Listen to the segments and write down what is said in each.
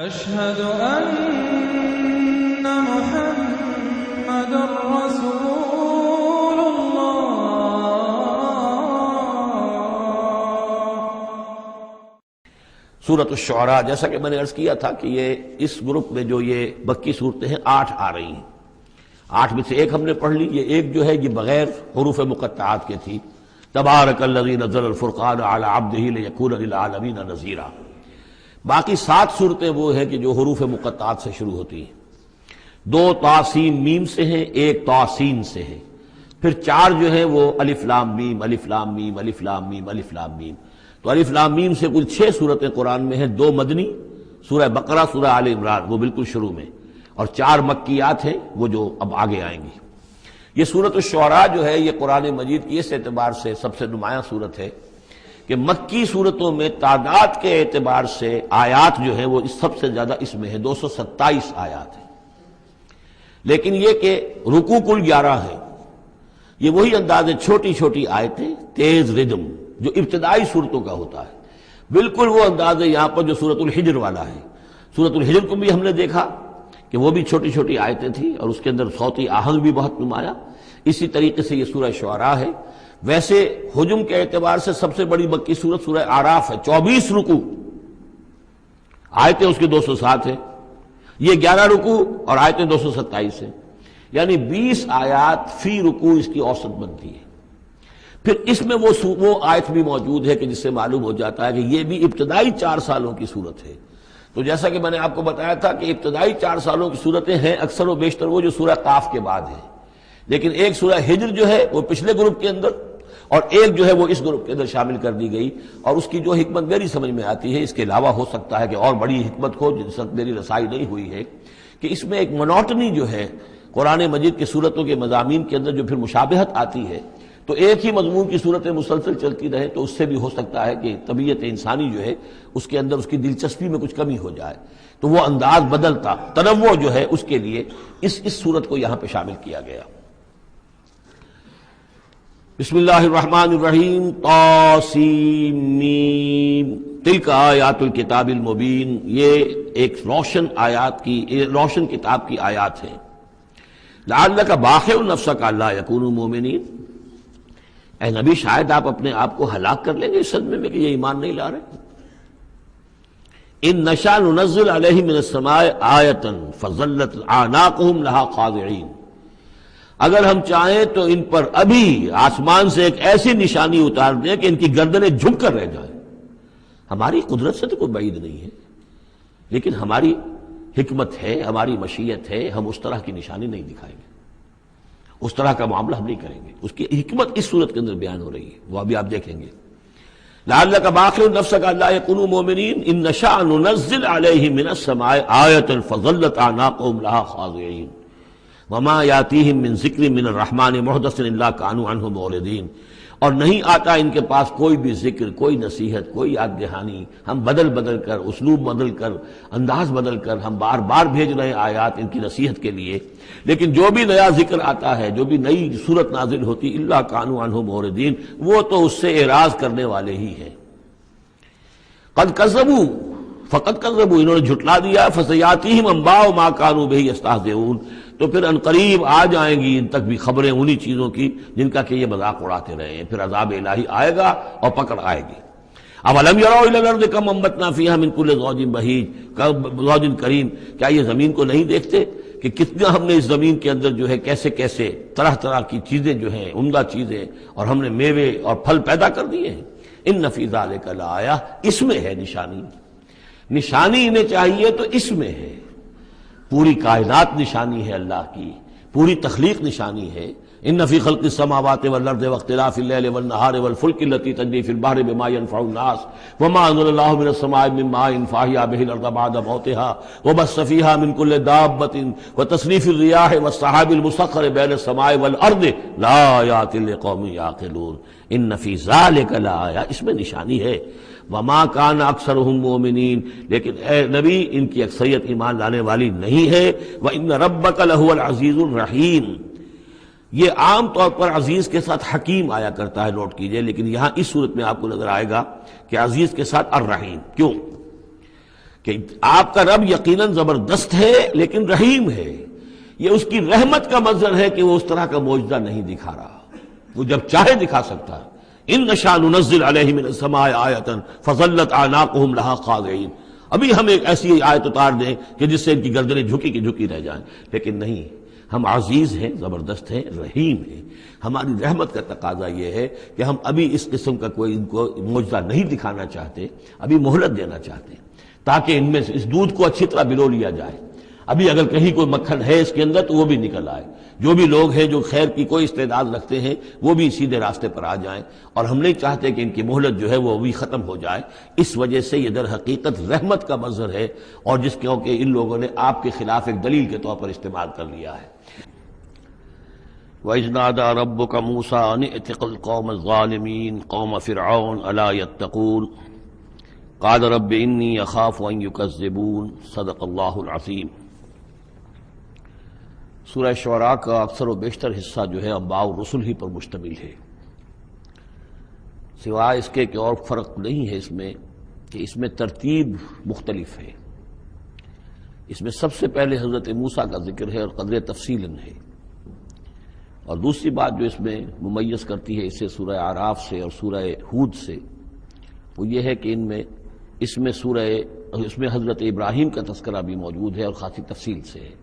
أشهد أن محمد رسول الله۔ سورۃ الشعراء، جیسا کہ میں نے عرض کیا تھا کہ یہ اس گروپ میں جو یہ مکی صورتیں ہیں 8 آ رہی ہیں، 8 میں سے ایک ہم نے پڑھ لی، یہ ایک جو ہے یہ بغیر حروف مقطعات کے تھی، تبارک الذی نزل الفرقان علی عبدہ لیکون للعالمین نذیرا۔ باقی 7 صورتیں وہ ہیں کہ جو حروف مقطعات سے شروع ہوتی ہیں، 2 طا سین میم سے ہیں، 1 طا سین سے ہے، پھر 4 جو ہیں وہ الف لام میم الف لام میم الف لام میم الف لام میم۔ تو الف لام میم سے کل 6 صورتیں قرآن میں ہیں، 2 مدنی، سورہ بقرہ، سورہ آل عمران وہ بالکل شروع میں، اور 4 مکیات ہیں وہ جو اب آگے آئیں گی۔ یہ سورۃ الشعراء جو ہے یہ قرآن مجید کی اس اعتبار سے سب سے نمایاں صورت ہے کہ مکی صورتوں میں تعداد کے اعتبار سے آیات جو ہیں وہ سب سے زیادہ اس میں ہے، 227 آیات ہیں، لیکن یہ کہ رکوع کل 11 ہیں۔ یہ وہی انداز ہے، چھوٹی چھوٹی آیتیں، تیز ردم جو ابتدائی صورتوں کا ہوتا ہے، بالکل وہ انداز ہے یہاں پر جو سورۃ الحجر والا ہے۔ سورۃ الحجر کو بھی ہم نے دیکھا کہ وہ بھی چھوٹی چھوٹی آیتیں تھیں اور اس کے اندر صوتی آہنگ بھی بہت نمایاں، اسی طریقے سے یہ سورہ شعراء ہے۔ ویسے حجم کے اعتبار سے سب سے بڑی مکی سورت سورہ اعراف ہے، 24 رکوع، آیتیں اس کی 207 ہیں، یہ 11 رکوع اور آیتیں 227 ہیں، یعنی 20 آیات فی رکوع اس کی اوسط بنتی ہے۔ پھر اس میں وہ آیت بھی موجود ہے کہ جس سے معلوم ہو جاتا ہے کہ یہ بھی ابتدائی 4 سالوں کی صورت ہے۔ تو جیسا کہ میں نے آپ کو بتایا تھا کہ ابتدائی 4 سالوں کی صورتیں ہیں اکثر و بیشتر وہ جو سورہ قاف کے بعد ہے، لیکن ایک سورہ ہجر جو ہے وہ پچھلے گروپ کے اندر اور ایک جو ہے وہ اس گروپ کے اندر شامل کر دی گئی، اور اس کی جو حکمت میری سمجھ میں آتی ہے، اس کے علاوہ ہو سکتا ہے کہ اور بڑی حکمت ہو جس وقت میری رسائی نہیں ہوئی ہے، کہ اس میں ایک منوٹنی جو ہے قرآن مجید کی صورتوں کے مضامین کے اندر جو پھر مشابہت آتی ہے، تو ایک ہی مضمون کی صورتیں مسلسل چلتی رہے تو اس سے بھی ہو سکتا ہے کہ طبیعت انسانی جو ہے اس کے اندر اس کی دلچسپی میں کچھ کمی ہو جائے، تو وہ انداز بدلتا، تنوع جو ہے اس کے لیے اس صورت کو یہاں پہ شامل کیا گیا۔ بسم اللہ الرحمن الرحیم، طاسیم میم، تلک آیات الکتاب المبین، یہ ایک روشن کتاب کی آیات ہیں۔ لعلک باخع نفسک الا یکونوا مؤمنین، اے نبی شاید آپ اپنے آپ کو ہلاک کر لیں گے اس صدمے میں کہ یہ ایمان نہیں لا رہے۔ ان نشاء ننزل علیہم من السماء آیۃ فظلت اعناقہم لہا خاضعین، اگر ہم چاہیں تو ان پر ابھی آسمان سے ایک ایسی نشانی اتار دیں کہ ان کی گردنیں جھک کر رہ جائیں۔ ہماری قدرت سے تو کوئی بعید نہیں ہے، لیکن ہماری حکمت ہے، ہماری مشیت ہے، ہم اس طرح کی نشانی نہیں دکھائیں گے، اس طرح کا معاملہ ہم نہیں کریں گے۔ اس کی حکمت اس صورت کے اندر بیان ہو رہی ہے، وہ ابھی آپ دیکھیں گے۔ لعلک باخع نفسک الا یکونوا مؤمنین ان نشاء ننزل علیہم من السماء آیۃ فظلت اعناقہم لہا خاضعین وما یاتیہم من ذکر من الرحمن محدث الا کانوا عنہ معرضین، اور نہیں آتا ان کے پاس کوئی بھی ذکر، کوئی نصیحت، کوئی یاد دہانی، ہم بدل کر، اسلوب بدل کر، انداز بدل کر ہم بار بار بھیج رہے ہیں آیات ان کی نصیحت کے لیے، لیکن جو بھی نیا ذکر آتا ہے، جو بھی نئی صورت نازل ہوتی، الا کانوا عنہ معرضین، وہ تو اس سے اعراض کرنے والے ہی ہیں۔ قد کذبوا، فقط کذبوا، انہوں نے جھٹلا دیا، فسیاتیہم انباء ما کانوا بہ یستہزئون، تو پھر ان قریب آ جائیں گی ان تک بھی خبریں انہی چیزوں کی جن کا کہ یہ مذاق اڑاتے رہے ہیں، پھر عذاب الہی آئے گا اور پکڑ آئے گی۔ اولم یروا الی الارض کم انبتنا فیہا من کل زوج بہیج زوج کریم، کیا یہ زمین کو نہیں دیکھتے کہ کتنا ہم نے اس زمین کے اندر جو ہے کیسے کیسے طرح طرح کی چیزیں جو ہیں، عمدہ چیزیں، اور ہم نے میوے اور پھل پیدا کر دیے ہیں۔ ان فی ذلک لآیہ، اس میں ہے نشانی، نشانی انہیں چاہیے تو اس میں ہے، پوری کائنات نشانی ہے اللہ کی، پوری تخلیق نشانی ہے۔ ان فی خلق السماوات والارض واختلاف اللیل والنہار والفلک التی تجری فی البحر بما ينفع الناس وما انزل اللہ من السماء من ماء فاحیا به الارض بعد موتها وبث فیہا من کل دابۃ وتصریف الرياح والسحاب المسخر بین السماء والارض لآیات لقوم یعقلون۔ ان فی ذلک لآیہ، اس میں نشانی ہے۔ وما کان اکثرهم مؤمنین، لیکن اے نبی ان کی اکثریت ایمان لانے والی نہیں ہے۔ وان ربک لہو العزیز الرحیم، یہ عام طور پر عزیز کے ساتھ حکیم آیا کرتا ہے، نوٹ کیجئے، لیکن یہاں اس صورت میں آپ کو نظر آئے گا کہ عزیز کے ساتھ الرحیم۔ کیوں؟ کہ آپ کا رب یقیناً زبردست ہے لیکن رحیم ہے. یہ اس کی رحمت کا منظر ہے کہ وہ اس طرح کا معجزہ نہیں دکھا رہا، وہ جب چاہے دکھا سکتا ہے. ان نشاء ننزل علیہم من السماء آیۃ فظلت اعناقہم لہا خاضعین. ابھی ہم ایک ایسی آیت اتار دیں کہ جس سے ان کی گردنیں جھکی کی جھکی رہ جائیں، لیکن نہیں، ہم عزیز ہیں، زبردست ہیں، رحیم ہیں. ہماری رحمت کا تقاضا یہ ہے کہ ہم ابھی اس قسم کا کوئی ان کو معجزہ نہیں دکھانا چاہتے، ابھی مہلت دینا چاہتے ہیں تاکہ ان میں سے اس دودھ کو اچھی طرح بلو لیا جائے. ابھی اگر کہیں کوئی مکھن ہے اس کے اندر تو وہ بھی نکل آئے. جو بھی لوگ ہیں جو خیر کی کوئی استعداد رکھتے ہیں وہ بھی سیدھے راستے پر آ جائیں. اور ہم نہیں چاہتے کہ ان کی مہلت جو ہے وہ بھی ختم ہو جائے. اس وجہ سے یہ در حقیقت رحمت کا منظر ہے، اور جس کہ ان لوگوں نے آپ کے خلاف ایک دلیل کے طور پر استعمال کر لیا ہے. وَإِذْ نَادَىٰ رَبُّكَ مُوسَىٰ أَنِ ائْتِ الْقَوْمَ الظَّالِمِينَ قَوْمَ فِرْعَوْنَ أَلَا يَتَّقُونَ قَالَ رَبِّ إِنِّي أَخَافُ أَن يُكَذِّبُونَ صدق اللہ العظیم. سورہ شعراء کا اکثر و بیشتر حصہ جو ہے انباء الرسل ہی پر مشتمل ہے، سوائے اس کے کہ اور فرق نہیں ہے اس میں کہ اس میں ترتیب مختلف ہے. اس میں سب سے پہلے حضرت موسیٰ کا ذکر ہے اور قدر تفصیل ہے. اور دوسری بات جو اس میں ممیز کرتی ہے اسے سورہ اعراف سے اور سورہ ہود سے، وہ یہ ہے کہ اس میں حضرت ابراہیم کا تذکرہ بھی موجود ہے اور خاصی تفصیل سے ہے.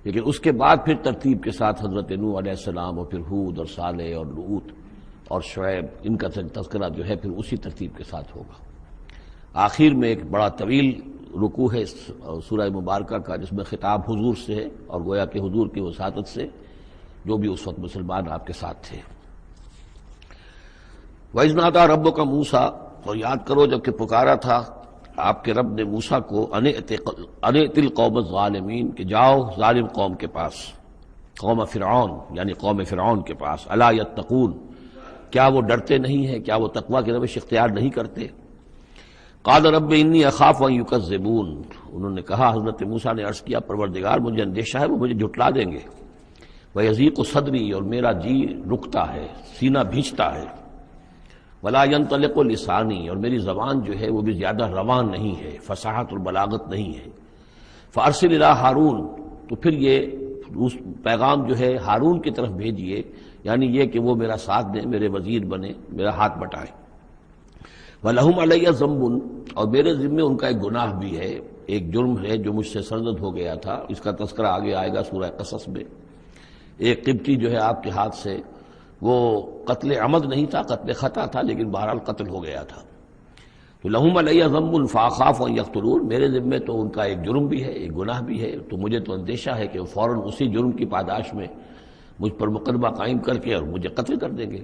لیکن اس کے بعد پھر ترتیب کے ساتھ حضرت نوح علیہ السلام اور پھر ہود اور صالح اور لوط اور شعیب، ان کا تذکرہ جو ہے پھر اسی ترتیب کے ساتھ ہوگا. آخر میں ایک بڑا طویل رکوع ہے سورہ مبارکہ کا جس میں خطاب حضور سے ہے، اور گویا کہ حضور کی وساطت سے جو بھی اس وقت مسلمان آپ کے ساتھ تھے. وَإِذْ نَادَىٰ رَبُّكَ مُوسَىٰ، اور یاد کرو جب کہ پکارا تھا آپ کے رب نے موسیٰ کو ان ائت القوم الظالمین، کہ جاؤ ظالم قوم کے پاس، قوم فرعون یعنی قوم فرعون کے پاس. الا یتقون، کیا وہ ڈرتے نہیں ہیں، کیا وہ تقوی کی روش اختیار نہیں کرتے. قال رب انی اخاف ان یکذبون، انہوں نے کہا، حضرت موسیٰ نے عرض کیا، پروردگار مجھے اندیشہ ہے وہ مجھے جھٹلا دیں گے. وَيَضِيقُ صَدْرِي، اور میرا جی رکتا ہے، سینہ بھینچتا ہے. وَلَا يَنطَلِقُ لِسَانِي، اور میری زبان جو ہے وہ بھی زیادہ روان نہیں ہے، فصاحت اور بلاغت نہیں ہے. فَأَرْسِلْ إِلَىٰ ہارون، تو پھر یہ پیغام جو ہے ہارون کی طرف بھیجیے، یعنی یہ کہ وہ میرا ساتھ دیں، میرے وزیر بنے، میرا ہاتھ بٹائیں. وَلَهُمْ عَلَيَّ ذَنبٌ، اور میرے ذمے ان کا ایک گناہ بھی ہے، ایک جرم ہے جو مجھ سے سرزد ہو گیا تھا. اس کا تذکرہ آگے آئے گا سورہ قصص میں. ایک قبطی جو ہے آپ کے ہاتھ سے، وہ قتل عمد نہیں تھا، قتل خطا تھا، لیکن بہرحال قتل ہو گیا تھا. تو لہم علیہ ذنب فاخاف ان یقتلون، میرے ذمے تو ان کا ایک جرم بھی ہے، ایک گناہ بھی ہے، تو مجھے تو اندیشہ ہے کہ وہ فوراً اسی جرم کی پاداش میں مجھ پر مقدمہ قائم کر کے اور مجھے قتل کر دیں گے.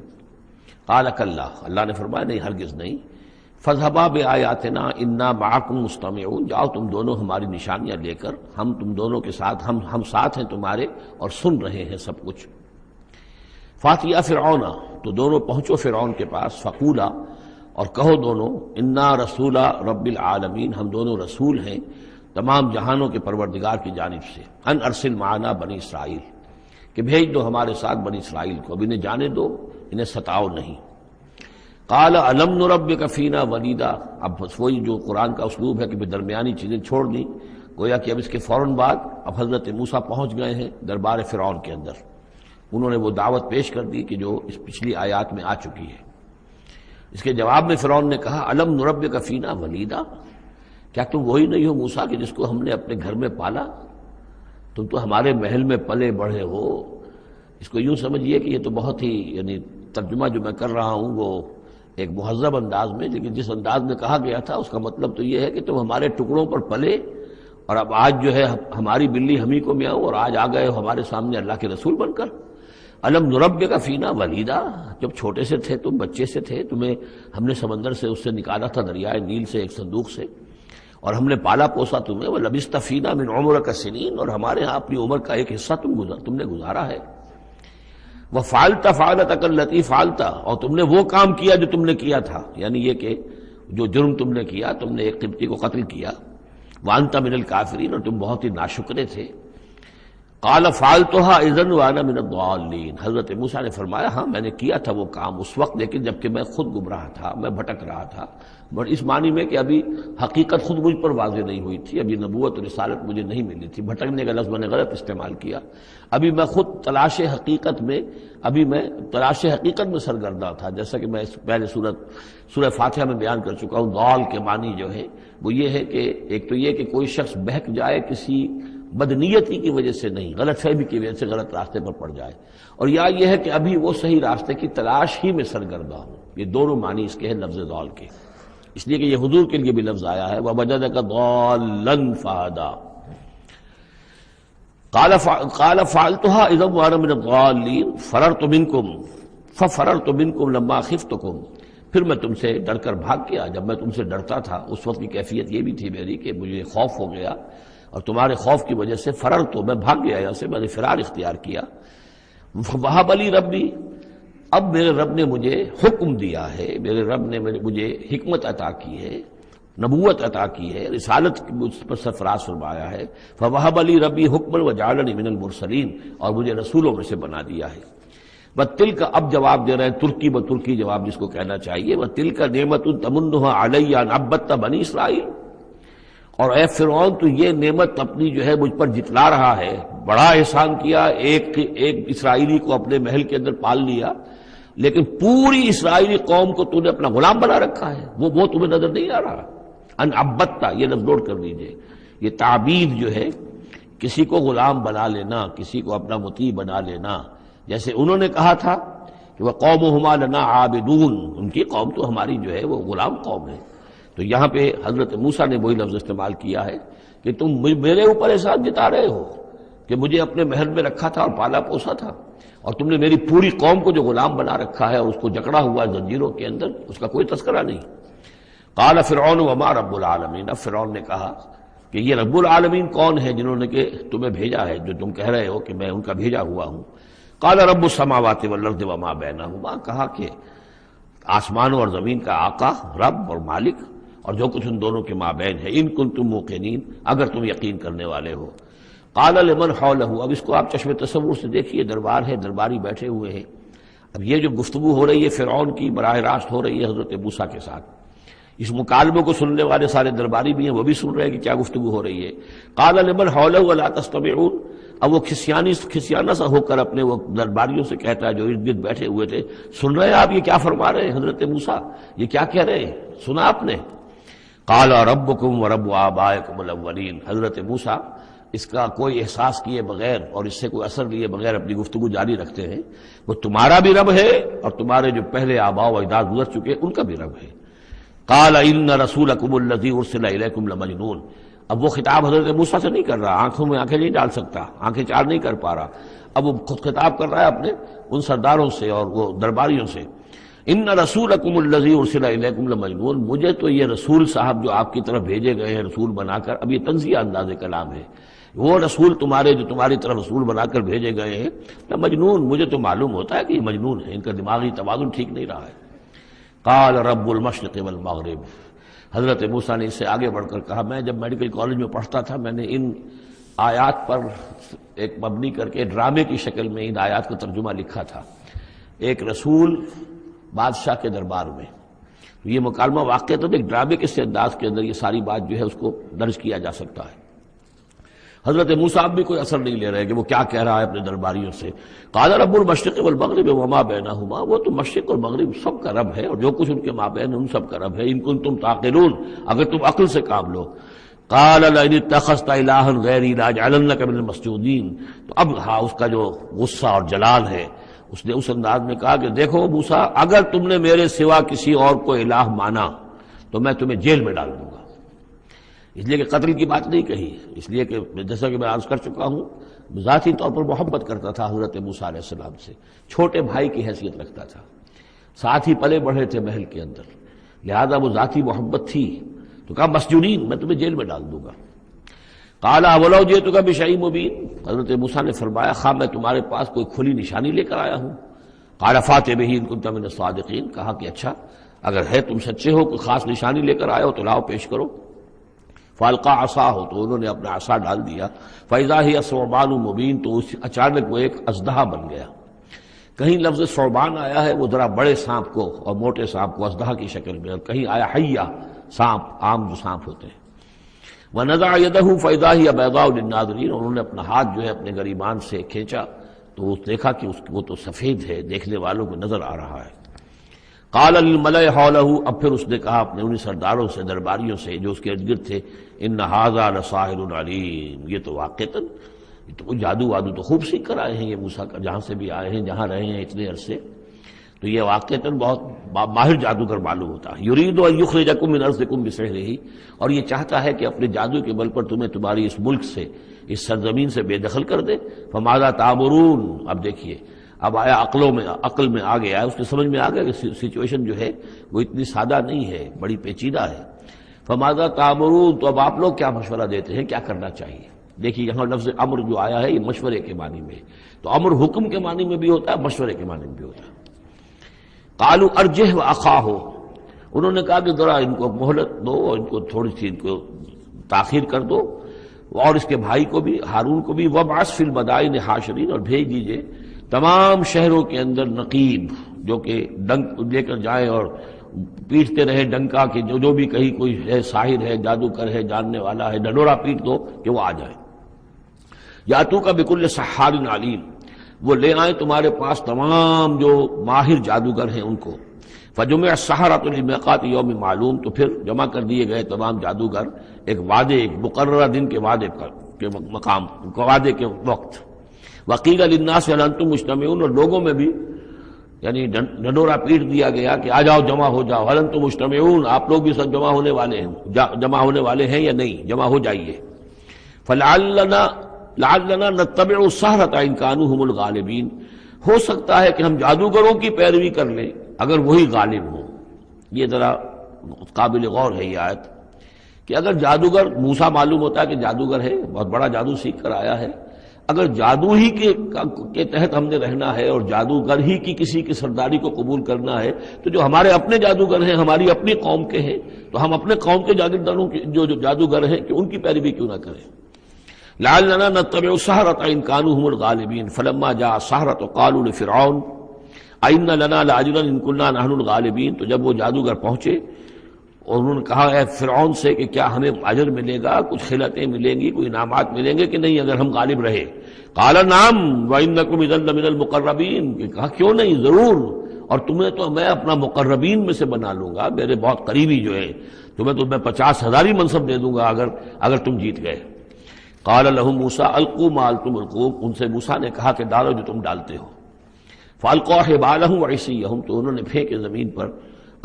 قال کلا، اللہ نے فرمایا نہیں، ہرگز نہیں. فاذهبا بآیاتنا انا معکم مستمعون، جاؤ تم دونوں ہماری نشانیاں لے کر، ہم تم دونوں کے ساتھ، ہم ساتھ ہیں تمہارے اور سن رہے ہیں سب کچھ. فاتیا فرعون، تو دونوں پہنچو فرعون کے پاس. فقولا، اور کہو دونوں، انا رسول رب العالمین، ہم دونوں رسول ہیں تمام جہانوں کے پروردگار کی جانب سے. ان ارسل معنا بنی اسرائیل، کہ بھیج دو ہمارے ساتھ بنی اسرائیل کو، اب انہیں جانے دو، انہیں ستاؤ نہیں. قال الم نربک فینا ولیدا، اب وہی جو قرآن کا اسلوب ہے کہ درمیانی چیزیں چھوڑ دیں، گویا کہ اب اس کے فوراً بعد اب حضرت موسیٰ پہنچ گئے ہیں دربار فرعون کے اندر. انہوں نے وہ دعوت پیش کر دی کہ جو اس پچھلی آیات میں آ چکی ہے. اس کے جواب میں فرعون نے کہا، الم نربک فینا ولیدا، کیا تم وہی نہیں ہو موسیٰ کہ جس کو ہم نے اپنے گھر میں پالا؟ تم تو ہمارے محل میں پلے بڑھے ہو. اس کو یوں سمجھیے کہ یہ تو بہت ہی، یعنی ترجمہ جو میں کر رہا ہوں وہ ایک مہذب انداز میں، لیکن جس انداز میں کہا گیا تھا اس کا مطلب تو یہ ہے کہ تم ہمارے ٹکڑوں پر پلے، اور اب آج جو ہے ہماری بلی ہم ہی کو میاؤں، اور آج آ گئے ہو ہمارے سامنے اللہ کے رسول بن کر. الم نربک فینا ولیدا، جب چھوٹے سے تھے تم، بچے سے تھے، تمہیں ہم نے سمندر سے اس سے نکالا تھا، دریائے نیل سے، ایک صندوق سے، اور ہم نے پالا پوسا تمہیں. ولبثت فینا من عمرک سنین، اور ہمارے ہاں اپنی عمر کا ایک حصہ تم نے گزارا ہے. وفعلت فعلتک التی فعلت، اور تم نے وہ کام کیا جو تم نے کیا تھا، یعنی یہ کہ جو جرم تم نے کیا، تم نے ایک قبطی کو قتل کیا. وانت من الکافرین، اور تم بہت ہی ناشکرے تھے. قال فعلتها اذا وانا من الضالین، حضرت موسیٰ نے فرمایا ہاں میں نے کیا تھا وہ کام اس وقت، لیکن جبکہ میں خود گمراہ تھا، میں بھٹک رہا تھا، بٹ اس معنی میں کہ ابھی حقیقت خود مجھ پر واضح نہیں ہوئی تھی، ابھی نبوت اور رسالت مجھے نہیں ملی تھی، بھٹکنے کا لفظ میں نے غلط استعمال کیا، ابھی میں خود تلاش حقیقت میں سرگرداں تھا، جیسا کہ میں اس پہلے سورہ فاتحہ میں بیان کر چکا ہوں۔ ضال کے معنی جو ہے وہ یہ ہے کہ ایک تو یہ کہ کوئی شخص بہک جائے کسی بدنیتی کی وجہ سے نہیں، غلط فہمی کی وجہ سے غلط راستے پر پڑ جائے، اور یا یہ ہے کہ ابھی وہ صحیح راستے کی تلاش ہی میں سرگرداں ہوں۔ یہ دونوں معنی اس کے ہیں لفظ ضال کے، اس لیے کہ یہ حضور کے لیے بھی لفظ آیا ہے وَوَجَدَكَ ضَالًّا فَهَدَىٰ۔ قَالَ فَعَلْتُهَا إِذًا وَأَنَا مِنَ الضَّالِّينَ فَفَرَرْتُ مِنكُمْ لَمَّا خِفْتُكُمْ، پھر میں تم سے ڈر کر بھاگ گیا جب میں تم سے ڈرتا تھا۔ اس وقت کی کیفیت یہ بھی تھی میری کہ مجھے خوف ہو گیا، اور تمہارے خوف کی وجہ سے فررت، میں بھاگ گیا یہاں سے، میں نے فرار اختیار کیا۔ وَهَبَ لِي رَبِّي، اب میرے رب نے مجھے حکم دیا ہے، میرے رب نے مجھے حکمت عطا کی ہے، نبوت عطا کی ہے، رسالت مجھ پر سرفراز فرمایا ہے۔ فَوَهَبَ لِي رَبِّي حُکْمًا وَجَعَلَنِي مِنَ الْمُرْسَلِينَ، اور مجھے رسولوں میں سے بنا دیا ہے۔ وَتِلْكَ، اب جواب دے رہے ہیں ترکی بترکی جواب جس کو کہنا چاہیے، وَتِلْكَ نِعْمَةٌ تَمُنُّهَا عَلَيَّ أَنْ عَبَّدتَ بَنِي إِسرائِيلَ، اور اے فرعون تو یہ نعمت اپنی جو ہے مجھ پر جتلا رہا ہے، بڑا احسان کیا، ایک اسرائیلی کو اپنے محل کے اندر پال لیا، لیکن پوری اسرائیلی قوم کو تو نے اپنا غلام بنا رکھا ہے، وہ تمہیں نظر نہیں آ رہا۔ ان عبدتا، یہ لفظ نوٹ کر لیجئے، یہ تعبید جو ہے کسی کو غلام بنا لینا، کسی کو اپنا مطیع بنا لینا، جیسے انہوں نے کہا تھا کہ وَقَوْمُهُمَا لَنَا عَابِدُونَ، ان کی قوم تو ہماری جو ہے وہ غلام قوم ہے۔ تو یہاں پہ حضرت موسیٰ نے وہی لفظ استعمال کیا ہے کہ تم میرے اوپر احسان جتا رہے ہو کہ مجھے اپنے محل میں رکھا تھا اور پالا پوسا تھا، اور تم نے میری پوری قوم کو جو غلام بنا رکھا ہے اور اس کو جکڑا ہوا زنجیروں کے اندر، اس کا کوئی تذکرہ نہیں۔ قال فرعون وما رب العالمین، اب فرعون نے کہا کہ یہ رب العالمین کون ہے جنہوں نے کہ تمہیں بھیجا ہے، جو تم کہہ رہے ہو کہ میں ان کا بھیجا ہوا ہوں۔ قال رب السماوات والارض وما بینہما، کہا کہ آسمانوں اور زمین کا آقا، رب اور مالک، اور جو کچھ ان دونوں کے مابین ہے، ان کنتم موقنین، اگر تم یقین کرنے والے ہو۔ قال لمن حولہ، اب اس کو آپ چشم تصور سے دیکھیے، دربار ہے، درباری بیٹھے ہوئے ہیں، اب یہ جو گفتگو ہو رہی ہے فرعون کی براہ راست ہو رہی ہے حضرت موسیٰ کے ساتھ، اس مکالمے کو سننے والے سارے درباری بھی ہیں، وہ بھی سن رہے ہیں کہ کیا گفتگو ہو رہی ہے۔ قال لمن حولہ الا تستمعون، اب وہ کھسیانہ سا ہو کر اپنے وہ درباریوں سے کہتا ہے جو ارد گرد بیٹھے ہوئے تھے، سن رہے ہیں آپ یہ کیا فرما رہے ہیں حضرت موسیٰ، یہ کیا کہہ رہے ہیں، سنا آپ نے؟ قال ربکم ورب آبائکم الاولین، حضرت موسیٰ اس کا کوئی احساس کیے بغیر اور اس سے کوئی اثر لیے بغیر اپنی گفتگو جاری رکھتے ہیں، وہ تمہارا بھی رب ہے اور تمہارے جو پہلے آباء و اجداد گزر چکے ان کا بھی رب ہے۔ قال ان رسولکم الذی ارسل الیکم لمجنون، اب وہ خطاب حضرت موسیٰ سے نہیں کر رہا، آنکھوں میں آنکھیں نہیں ڈال سکتا، آنکھیں چار نہیں کر پا رہا، اب وہ خود خطاب کر رہا ہے اپنے ان سرداروں سے اور وہ درباریوں سے۔ ان رسولکم الذی ارسل الیکم لمجنون، مجھے تو یہ رسول صاحب جو آپ کی طرف بھیجے گئے ہیں رسول بنا کر، اب یہ تنزیہ انداز کلام ہے، وہ رسول تمہارے جو تمہاری طرف رسول بنا کر بھیجے گئے ہیں مجنون، مجھے تو معلوم ہوتا ہے کہ یہ مجنون ہے، ان کا دماغی توازن ٹھیک نہیں رہا ہے۔ قال رب المشرق والمغرب، حضرت موسیٰ نے اس سے آگے بڑھ کر کہا، میں جب میڈیکل کالج میں پڑھتا تھا میں نے ان آیات پر ایک مبنی کر کے ڈرامے کی شکل میں ان آیات کا ترجمہ لکھا تھا، ایک رسول بادشاہ کے دربار میں، یہ مکالمہ واقع تو ایک ڈرامے کے انداز کے اندر یہ ساری بات جو ہے اس کو درج کیا جا سکتا ہے۔ حضرت موسیٰ بھی کوئی اثر نہیں لے رہے کہ وہ کیا کہہ رہا ہے اپنے درباریوں سے۔ قال رب المشرق والمغرب وما بینہما، وہ تو مشرق اور مغرب سب کا رب ہے اور جو کچھ ان کے مابین ان سب کا رب ہے، ان کنتم تعقلون، اگر تم عقل سے کام لو۔ قال لئن اتخذت الہا غیری لاجعلنک من المسجونین، تو اب ہاں اس کا جو غصہ اور جلال ہے، اس نے اس انداز میں کہا کہ دیکھو موسیٰ، اگر تم نے میرے سوا کسی اور کو الہ مانا تو میں تمہیں جیل میں ڈال دوں گا۔ اس لیے کہ قتل کی بات نہیں کہی، اس لیے کہ جیسا کہ میں عرض کر چکا ہوں ذاتی طور پر محبت کرتا تھا حضرت موسیٰ علیہ السلام سے، چھوٹے بھائی کی حیثیت رکھتا تھا، ساتھ ہی پلے بڑھے تھے محل کے اندر، لہذا وہ ذاتی محبت تھی، تو کہا مسجونین، میں تمہیں جیل میں ڈال دوں گا۔ قال اولو جئتک بشیء مبین، حضرت موسیٰ نے فرمایا خواہ میں تمہارے پاس کوئی کھلی نشانی لے کر آیا ہوں۔ قال فات بہ ان کنت من الصادقین، کہا کہ اچھا اگر ہے تم سچے ہو، کوئی خاص نشانی لے کر آئے ہو تو لاؤ پیش کرو۔ فالقا عصاہ، تو انہوں نے اپنا عصا ڈال دیا، فاذا ہی ثعبان مبین، تو اچانک وہ ایک اژدہا بن گیا۔ کہیں لفظ ثعبان آیا ہے وہ ذرا بڑے سانپ کو اور موٹے سانپ کو اژدہا کی شکل میں، اور کہیں آیا حیہ، سانپ، عام جو سانپ ہوتے ہیں۔ وَنَزَعَ يَدَهُ فَإِذَا هِيَ بَيْضَاءُ لِلنَّاظِرِينَ، انہوں نے اپنا ہاتھ جو ہے اپنے گریبان سے کھینچا تو دیکھا کہ وہ تو سفید ہے، دیکھنے والوں کو نظر آ رہا ہے۔ قال للملأ حوله، اب پھر اس نے کہا اپنے انہیں سرداروں سے، درباریوں سے جو اس کے ارد گرد تھے، ان ھذا لساحر علیم، یہ تو واقعتاً یہ تو جادو وادو تو خوب سیکھ کر آئے ہیں یہ موسیٰ کا، جہاں سے بھی آئے ہیں، جہاں رہے ہیں اتنے عرصے، تو یہ واقعتاً بہت ماہر جادوگر معلوم ہوتا ہے۔ یرید ان یخرجکم من ارضکم بسحرہ، اور یہ چاہتا ہے کہ اپنے جادو کے بل پر تمہیں تمہاری اس ملک سے، اس سرزمین سے بے دخل کر دے۔ فماذا تأمرون، اب دیکھیے اب آیا عقل میں آ گیا، اس کے سمجھ میں آ گیا کہ سچویشن جو ہے وہ اتنی سادہ نہیں ہے، بڑی پیچیدہ ہے۔ فماذا تأمرون، تو اب آپ لوگ کیا مشورہ دیتے ہیں، کیا کرنا چاہیے؟ دیکھیے یہاں لفظ امر جو آیا ہے یہ مشورے کے معنی میں، تو امر حکم کے معنی میں بھی ہوتا ہے، مشورے کے معنی میں بھی ہوتا ہے۔ قالوا ارجہ واخاہ، انہوں نے کہا کہ ذرا ان کو مہلت دو اور ان کو تھوڑی سی ان کو تاخیر کر دو، اور اس کے بھائی کو بھی، ہارون کو بھی، وابعث فی المدائن حاشرین، اور بھیج دیجئے تمام شہروں کے اندر نقیب، جو کہ ڈنک لے کر جائیں اور پیٹتے رہے ڈنکا کہ جو بھی کہیں کوئی ہے ساحر ہے، جادوگر ہے، جاننے والا ہے، ڈنڈورا پیٹ دو کہ وہ آ جائے۔ یاتوک بکل سحار علیم، وہ لے آئیں تمہارے پاس تمام جو ماہر جادوگر ہیں ان کو۔ فجمع السحرۃ لمیقات یوم معلوم، تو پھر جمع کر دیے گئے تمام جادوگر ایک وعدے، ایک مقررہ دن کے وعدے کے مقام، وعدے کے وقت۔ وقیل للناس هل انتم مجتمعون، اور لوگوں میں بھی یعنی ڈنڈورا پیٹ دیا گیا کہ آ جاؤ، جمع ہو جاؤ، هل انتم مجتمعون، آپ لوگ بھی سب جمع ہونے والے ہیں یا نہیں، جمع ہو جائیے۔ لعلنا نتبع السحرۃ ان كانوا هم الغالبین، ہو سکتا ہے کہ ہم جادوگروں کی پیروی کر لیں اگر وہی غالب ہوں۔ یہ ذرا قابل غور ہے یہ آیت کہ اگر جادوگر، موسیٰ معلوم ہوتا ہے کہ جادوگر ہے، بہت بڑا جادو سیکھ کر آیا ہے، اگر جادو ہی کے تحت ہم نے رہنا ہے اور جادوگر ہی کی کسی کی سرداری کو قبول کرنا ہے، تو جو ہمارے اپنے جادوگر ہیں، ہماری اپنی قوم کے ہیں، تو ہم اپنے قوم کے جاگیرداروں جو جادوگر ہیں کہ ان کی پیروی کیوں نہ کریں۔ لعلنا نتبع السحرۃ ان كانوا هم الغالبین فلما جاء السحرۃ قالوا لفرعون ائن لنا لاجرا ان كنا نحن الغالبین، تو جب وہ جادوگر پہنچے اور انہوں نے کہا اے فرعون سے کہ کیا ہمیں اجر ملے گا، کچھ خلعتیں ملیں گی، کوئی انعامات ملیں گے کہ نہیں اگر ہم غالب رہے؟ قال نعم وانکم اذا لمن المقربین، کہ کہا کیوں نہیں، ضرور، اور تمہیں تو میں اپنا مقربین میں سے بنا لوں گا، میرے بہت قریبی جو ہے، تمہیں تو میں 50,000 منصب دے دوں گا اگر تم جیت گئے۔ قال لهم موسیٰ القوا ما انتم ملقون، ان سے موسیٰ نے کہا کہ ڈالو جو تم ڈالتے ہو۔ فالقوا حبالهم وعصیهم، تو انہوں نے پھینکے زمین پر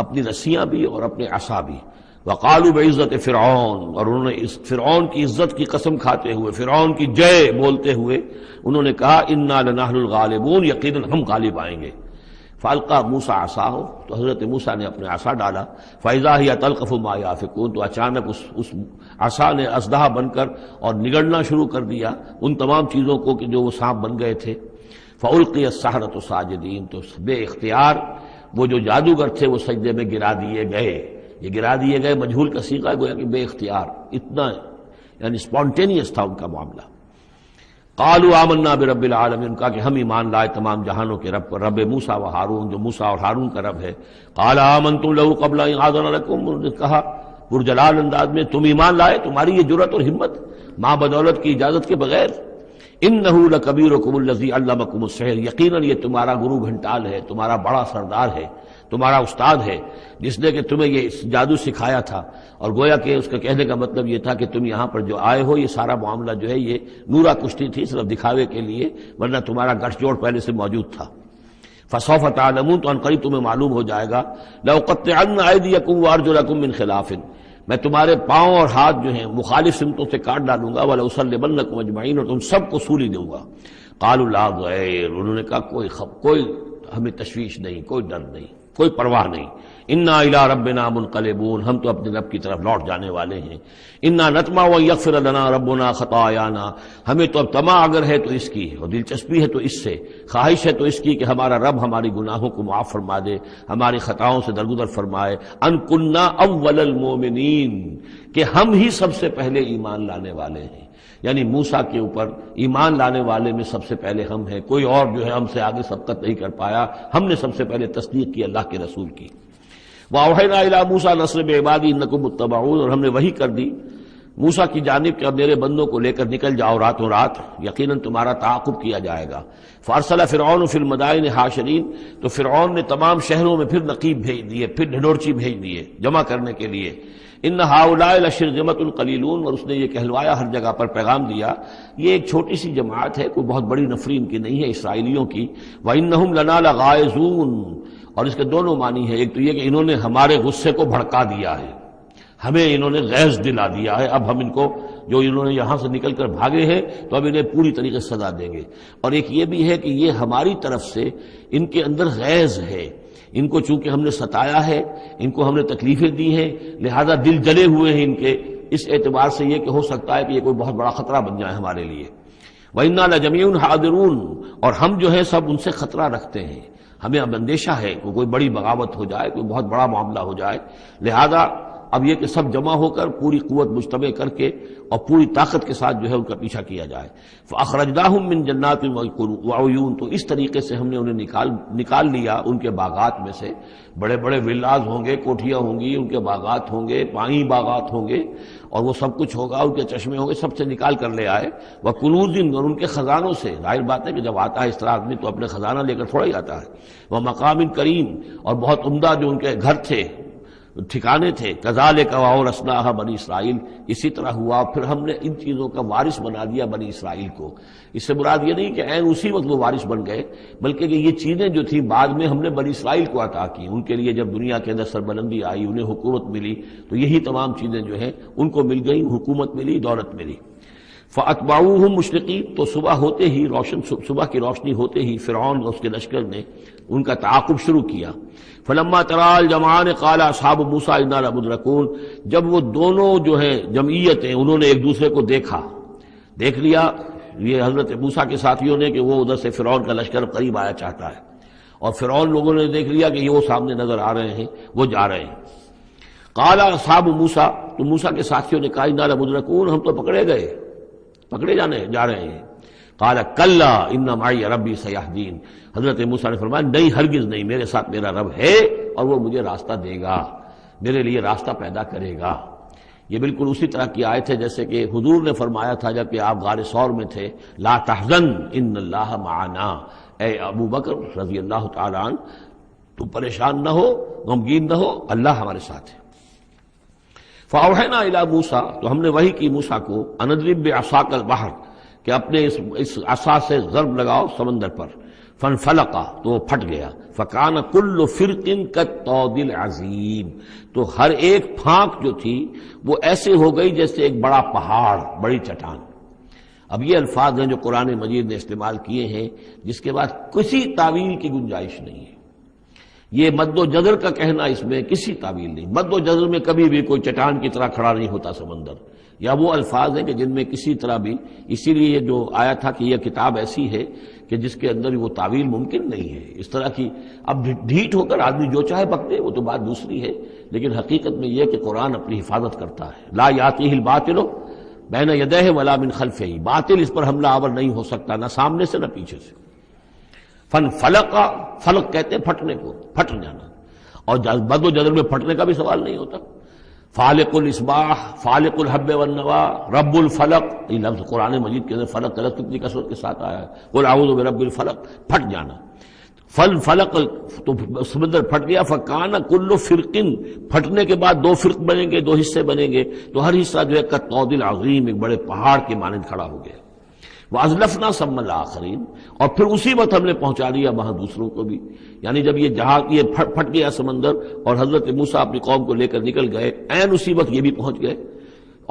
اپنی رسیاں بھی اور اپنے عصا بھی۔ وقالوا بعزت فرعون، اور انہوں نے اس فرعون کی عزت کی قسم کھاتے ہوئے، فرعون کی جے بولتے ہوئے انہوں نے کہا انا لنحن الغالبون، یقیناً ہم غالب آئیں گے۔ فالقا موسیٰ عصاہ، تو حضرت موسیٰ نے اپنے عصا ڈالا، فاذا ہی تلقف ما یافکون، تو اچانک اس عصا نے اژدہا بن کر اور نگڑنا شروع کر دیا ان تمام چیزوں کو کہ جو وہ سانپ بن گئے تھے۔ فالقی السحرۃ ساجدین، تو بے اختیار وہ جو جادوگر تھے وہ سجدے میں گرا دیے گئے۔ یہ گرا دیے گئے مجہول کا صیغہ گویا کہ بے اختیار، اتنا یعنی سپونٹینیس تھا ان کا معاملہ۔ قالوا آمنا برب العالمین، کہا کہ ہم ایمان لائے تمام جہانوں کے رب پر، رب موسیٰ و ہارون، جو موسیٰ اور ہارون کا رب ہے۔ قال آمنتم له قبل ان آذن لكم، انہوں نے کہا پرجلال انداز میں، تم ایمان لائے، تمہاری یہ جرأت اور ہمت ماں بدولت کی اجازت کے بغیر۔ انہ لکبیرکم الذی علمکم السحر، یقیناً یہ تمہارا گرو گھنٹال ہے، تمہارا بڑا سردار ہے، تمہارا استاد ہے، جس نے کہ تمہیں یہ جادو سکھایا تھا۔ اور گویا کہ اس کا کہنے کا مطلب یہ تھا کہ تم یہاں پر جو آئے ہو، یہ سارا معاملہ جو ہے یہ نورا کشتی تھی، صرف دکھاوے کے لیے، ورنہ تمہارا گٹھ جوڑ پہلے سے موجود تھا۔ فسوف تعلمون، تو عنقریب تمہیں معلوم ہو جائے گا۔ لأقطعن ایدیکم وارجلکم من خلاف، میں تمہارے پاؤں اور ہاتھ جو ہیں مخالف سمتوں سے کاٹ ڈالوں گا، وَلَأُصَلِّبَنَّكُمْ أَجْمَعِينَ، اور تم سب کو سولی دوں گا۔ قالوا لا ضیر، انہوں نے کہا کوئی ہمیں تشویش نہیں، کوئی ڈر نہیں، کوئی پرواہ نہیں۔ انا الی ربنا منقلبون، ہم تو اپنے رب کی طرف لوٹ جانے والے ہیں. انا نطمع ان یغفر لنا ربنا خطایانا، ہمیں تو اب طمع اگر ہے تو اس کی، اور دلچسپی ہے تو اس سے، خواہش ہے تو اس کی کہ ہمارا رب ہماری گناہوں کو معاف فرما دے، ہماری خطاؤں سے درگزر فرمائے. ان کنا اول المؤمنین، کہ ہم ہی سب سے پہلے ایمان لانے والے ہیں، یعنی موسیٰ کے اوپر ایمان لانے والے میں سب سے پہلے ہم ہیں، کوئی اور جو ہے ہم سے آگے سبقت نہیں کر پایا، ہم نے سب سے پہلے تصدیق کی اللہ کے رسول کی. وَأَوْحَيْنَا إِلَىٰ مُوسَىٰ نَصْرِ بِعِبَادِي إِنَّكُمْ مُتَّبَعُونَ، اور ہم نے وحی کر دی موسیٰ کی جانب کہ اب میرے بندوں کو لے کر نکل جاؤ راتوں رات، یقیناً تمہارا تعاقب کیا جائے گا. فَأَرْسَلَ فِرْعَوْنُ فِي الْمَدَائِنِ حَاشِرِينَ، تو فرعون نے تمام شہروں میں پھر نقیب بھیج دیے، پھر ڈھنڈورچی بھیج دیے جمع کرنے کے لیے. ان ہؤلاء لشرذمۃ قلیلون، اور اس نے یہ کہلوایا ہر جگہ پر پیغام دیا یہ ایک چھوٹی سی جماعت ہے، کوئی بہت بڑی نفری ان کی نہیں ہے اسرائیلیوں کی. وانہم لنا لغائظون، اور اس کے دونوں معنی ہیں، ایک تو یہ کہ انہوں نے ہمارے غصے کو بھڑکا دیا ہے، ہمیں انہوں نے غیظ دلا دیا ہے، اب ہم ان کو جو انہوں نے یہاں سے نکل کر بھاگے ہیں تو اب انہیں پوری طریقے سے سزا دیں گے. اور ایک یہ بھی ہے کہ یہ ہماری طرف سے ان کے اندر غیظ ہے، ان کو چونکہ ہم نے ستایا ہے، ان کو ہم نے تکلیفیں دی ہیں، لہذا دل جلے ہوئے ہیں ان کے، اس اعتبار سے یہ کہ ہو سکتا ہے کہ یہ کوئی بہت بڑا خطرہ بن جائے ہمارے لیے. وَإِنَّا لَجَمِيعٌ حَاضِرُونَ، اور ہم جو ہے سب ان سے خطرہ رکھتے ہیں، ہمیں اب اندیشہ ہے کہ کوئی بڑی بغاوت ہو جائے، کوئی بہت بڑا معاملہ ہو جائے، لہذا اب یہ کہ سب جمع ہو کر پوری قوت مجتمع کر کے اور پوری طاقت کے ساتھ جو ہے ان کا پیچھا کیا جائے. فَأَخْرَجْنَاهُم مِّن جَنَّاتٍ وَعُيُونٍ، تو اس طریقے سے ہم نے انہیں نکال لیا ان کے باغات میں سے، بڑے بڑے ولاز ہوں گے، کوٹھیاں ہوں گی، ان کے باغات ہوں گے، پانی باغات ہوں گے، اور وہ سب کچھ ہوگا، ان کے چشمے ہوں گے، سب سے نکال کر لے آئے. وَكُنُوزٍ، اور ان کے خزانوں سے، ظاہر بات ہے کہ جب آتا ہے اس طرح آدمی تو اپنے خزانہ لے کر تھوڑا ہی آتا ہے. وَمَقَامٍ کریم، اور بہت عمدہ جو ان کے گھر تھے، ٹھکانے تھے. کذالک وَأَوْرَثْنَاهَا بنی اسرائیل، اسی طرح ہوا پھر ہم نے ان چیزوں کا وارث بنا دیا بنی اسرائیل کو. اس سے مراد یہ نہیں کہ عین اسی وقت وہ وارث بن گئے، بلکہ کہ یہ چیزیں جو تھیں بعد میں ہم نے بنی اسرائیل کو عطا کی. ان کے لیے جب دنیا کے اندر سربلندی آئی، انہیں حکومت ملی، تو یہی تمام چیزیں جو ہیں ان کو مل گئیں، حکومت ملی، دولت ملی. فَأَتْبَعُوهُم مُشْرِقِينَ، تو صبح ہوتے ہی صبح کی روشنی ہوتے ہی فرعون اور اس کے لشکر نے ان کا تعاقب شروع کیا. فلما ترى الجمعان قال اصحاب موسیٰ انا لمدرکون، جب وہ دونوں جو ہیں جمعیتیں انہوں نے ایک دوسرے کو دیکھ لیا، یہ حضرت موسیٰ کے ساتھیوں نے کہ وہ ادھر سے فرعون کا لشکر قریب آیا چاہتا ہے، اور فرعون لوگوں نے دیکھ لیا کہ یہ وہ سامنے نظر آ رہے ہیں، وہ جا رہے ہیں. قال اصحاب موسیٰ، تو موسیٰ کے ساتھیوں نے کہا انا لمدرکون، ہم تو پکڑے جا رہے ہیں. قال کلا ان معی ربی سیہدین، حضرت موسیٰ نے فرمایا نہیں، ہرگز نہیں، میرے ساتھ میرا رب ہے اور وہ مجھے راستہ دے گا، میرے لیے راستہ پیدا کرے گا. یہ بالکل اسی طرح کی آیت ہے جیسے کہ حضور نے فرمایا تھا جب کہ آپ غار ثور میں تھے، لا تحزن ان اللہ معنا، اے ابو بکر رضی اللہ تعالیٰ عنہ تم پریشان نہ ہو، غمگین نہ ہو، اللہ ہمارے ساتھ ہے. فاوحینا الی موسیٰ، تو ہم نے وحی کی موسیٰ کو، ان اضرب بعصاک البحر، کہ اپنے اس عصا سے ضرب لگاؤ سمندر پر. فانفلق، تو وہ پھٹ گیا. فکان کل فرق کالطود العظیم، تو ہر ایک پھانک جو تھی وہ ایسے ہو گئی جیسے ایک بڑا پہاڑ، بڑی چٹان. اب یہ الفاظ ہیں جو قرآن مجید نے استعمال کیے ہیں جس کے بعد کسی تعویل کی گنجائش نہیں ہے. یہ مد و جزر کا کہنا، اس میں کسی تعویل نہیں. مد و جزر میں کبھی بھی کوئی چٹان کی طرح کھڑا نہیں ہوتا سمندر، یا وہ الفاظ ہیں کہ جن میں کسی طرح بھی، اسی لیے یہ جو آیا تھا کہ یہ کتاب ایسی ہے کہ جس کے اندر وہ تعویل ممکن نہیں ہے اس طرح کی. اب ڈھیٹ ہو کر آدمی جو چاہے بک دے وہ تو بات دوسری ہے، لیکن حقیقت میں یہ کہ قرآن اپنی حفاظت کرتا ہے. لا یاتیہ الباطل بین یدیہ ولا من خلفہ، باطل اس پر حملہ آور نہیں ہو سکتا، نہ سامنے سے نہ پیچھے سے. فلق، فلق کہتے ہیں پھٹنے کو، پھٹ جانا، اور بد و جدر میں پھٹنے کا بھی سوال نہیں ہوتا. فالق الاصباح، فالق الحب والنوا، رب الفلق، یہ لفظ قرآن مجید کے اندر فلق کا لفظ کتنی کثرت کے ساتھ آیا ہے. قل اعوذ برب الفلق، پھٹ جانا. فلق، تو سمندر پھٹ گیا. فکان کل فرقن، پھٹنے کے بعد دو فرق بنیں گے، دو حصے بنیں گے، تو ہر حصہ جو ہے کالطود العظیم، ایک بڑے پہاڑ کے مانند کھڑا ہو گیا. وَأَزْلَفْنَا ثَمَّ الْآخَرِينَ، اور پھر اسی وقت ہم نے پہنچا دیا وہاں دوسروں کو بھی. یعنی جب یہ جہاز یہ پھٹ گیا سمندر اور حضرت موسیٰ اپنی قوم کو لے کر نکل گئے، عین اسی وقت یہ بھی پہنچ گئے.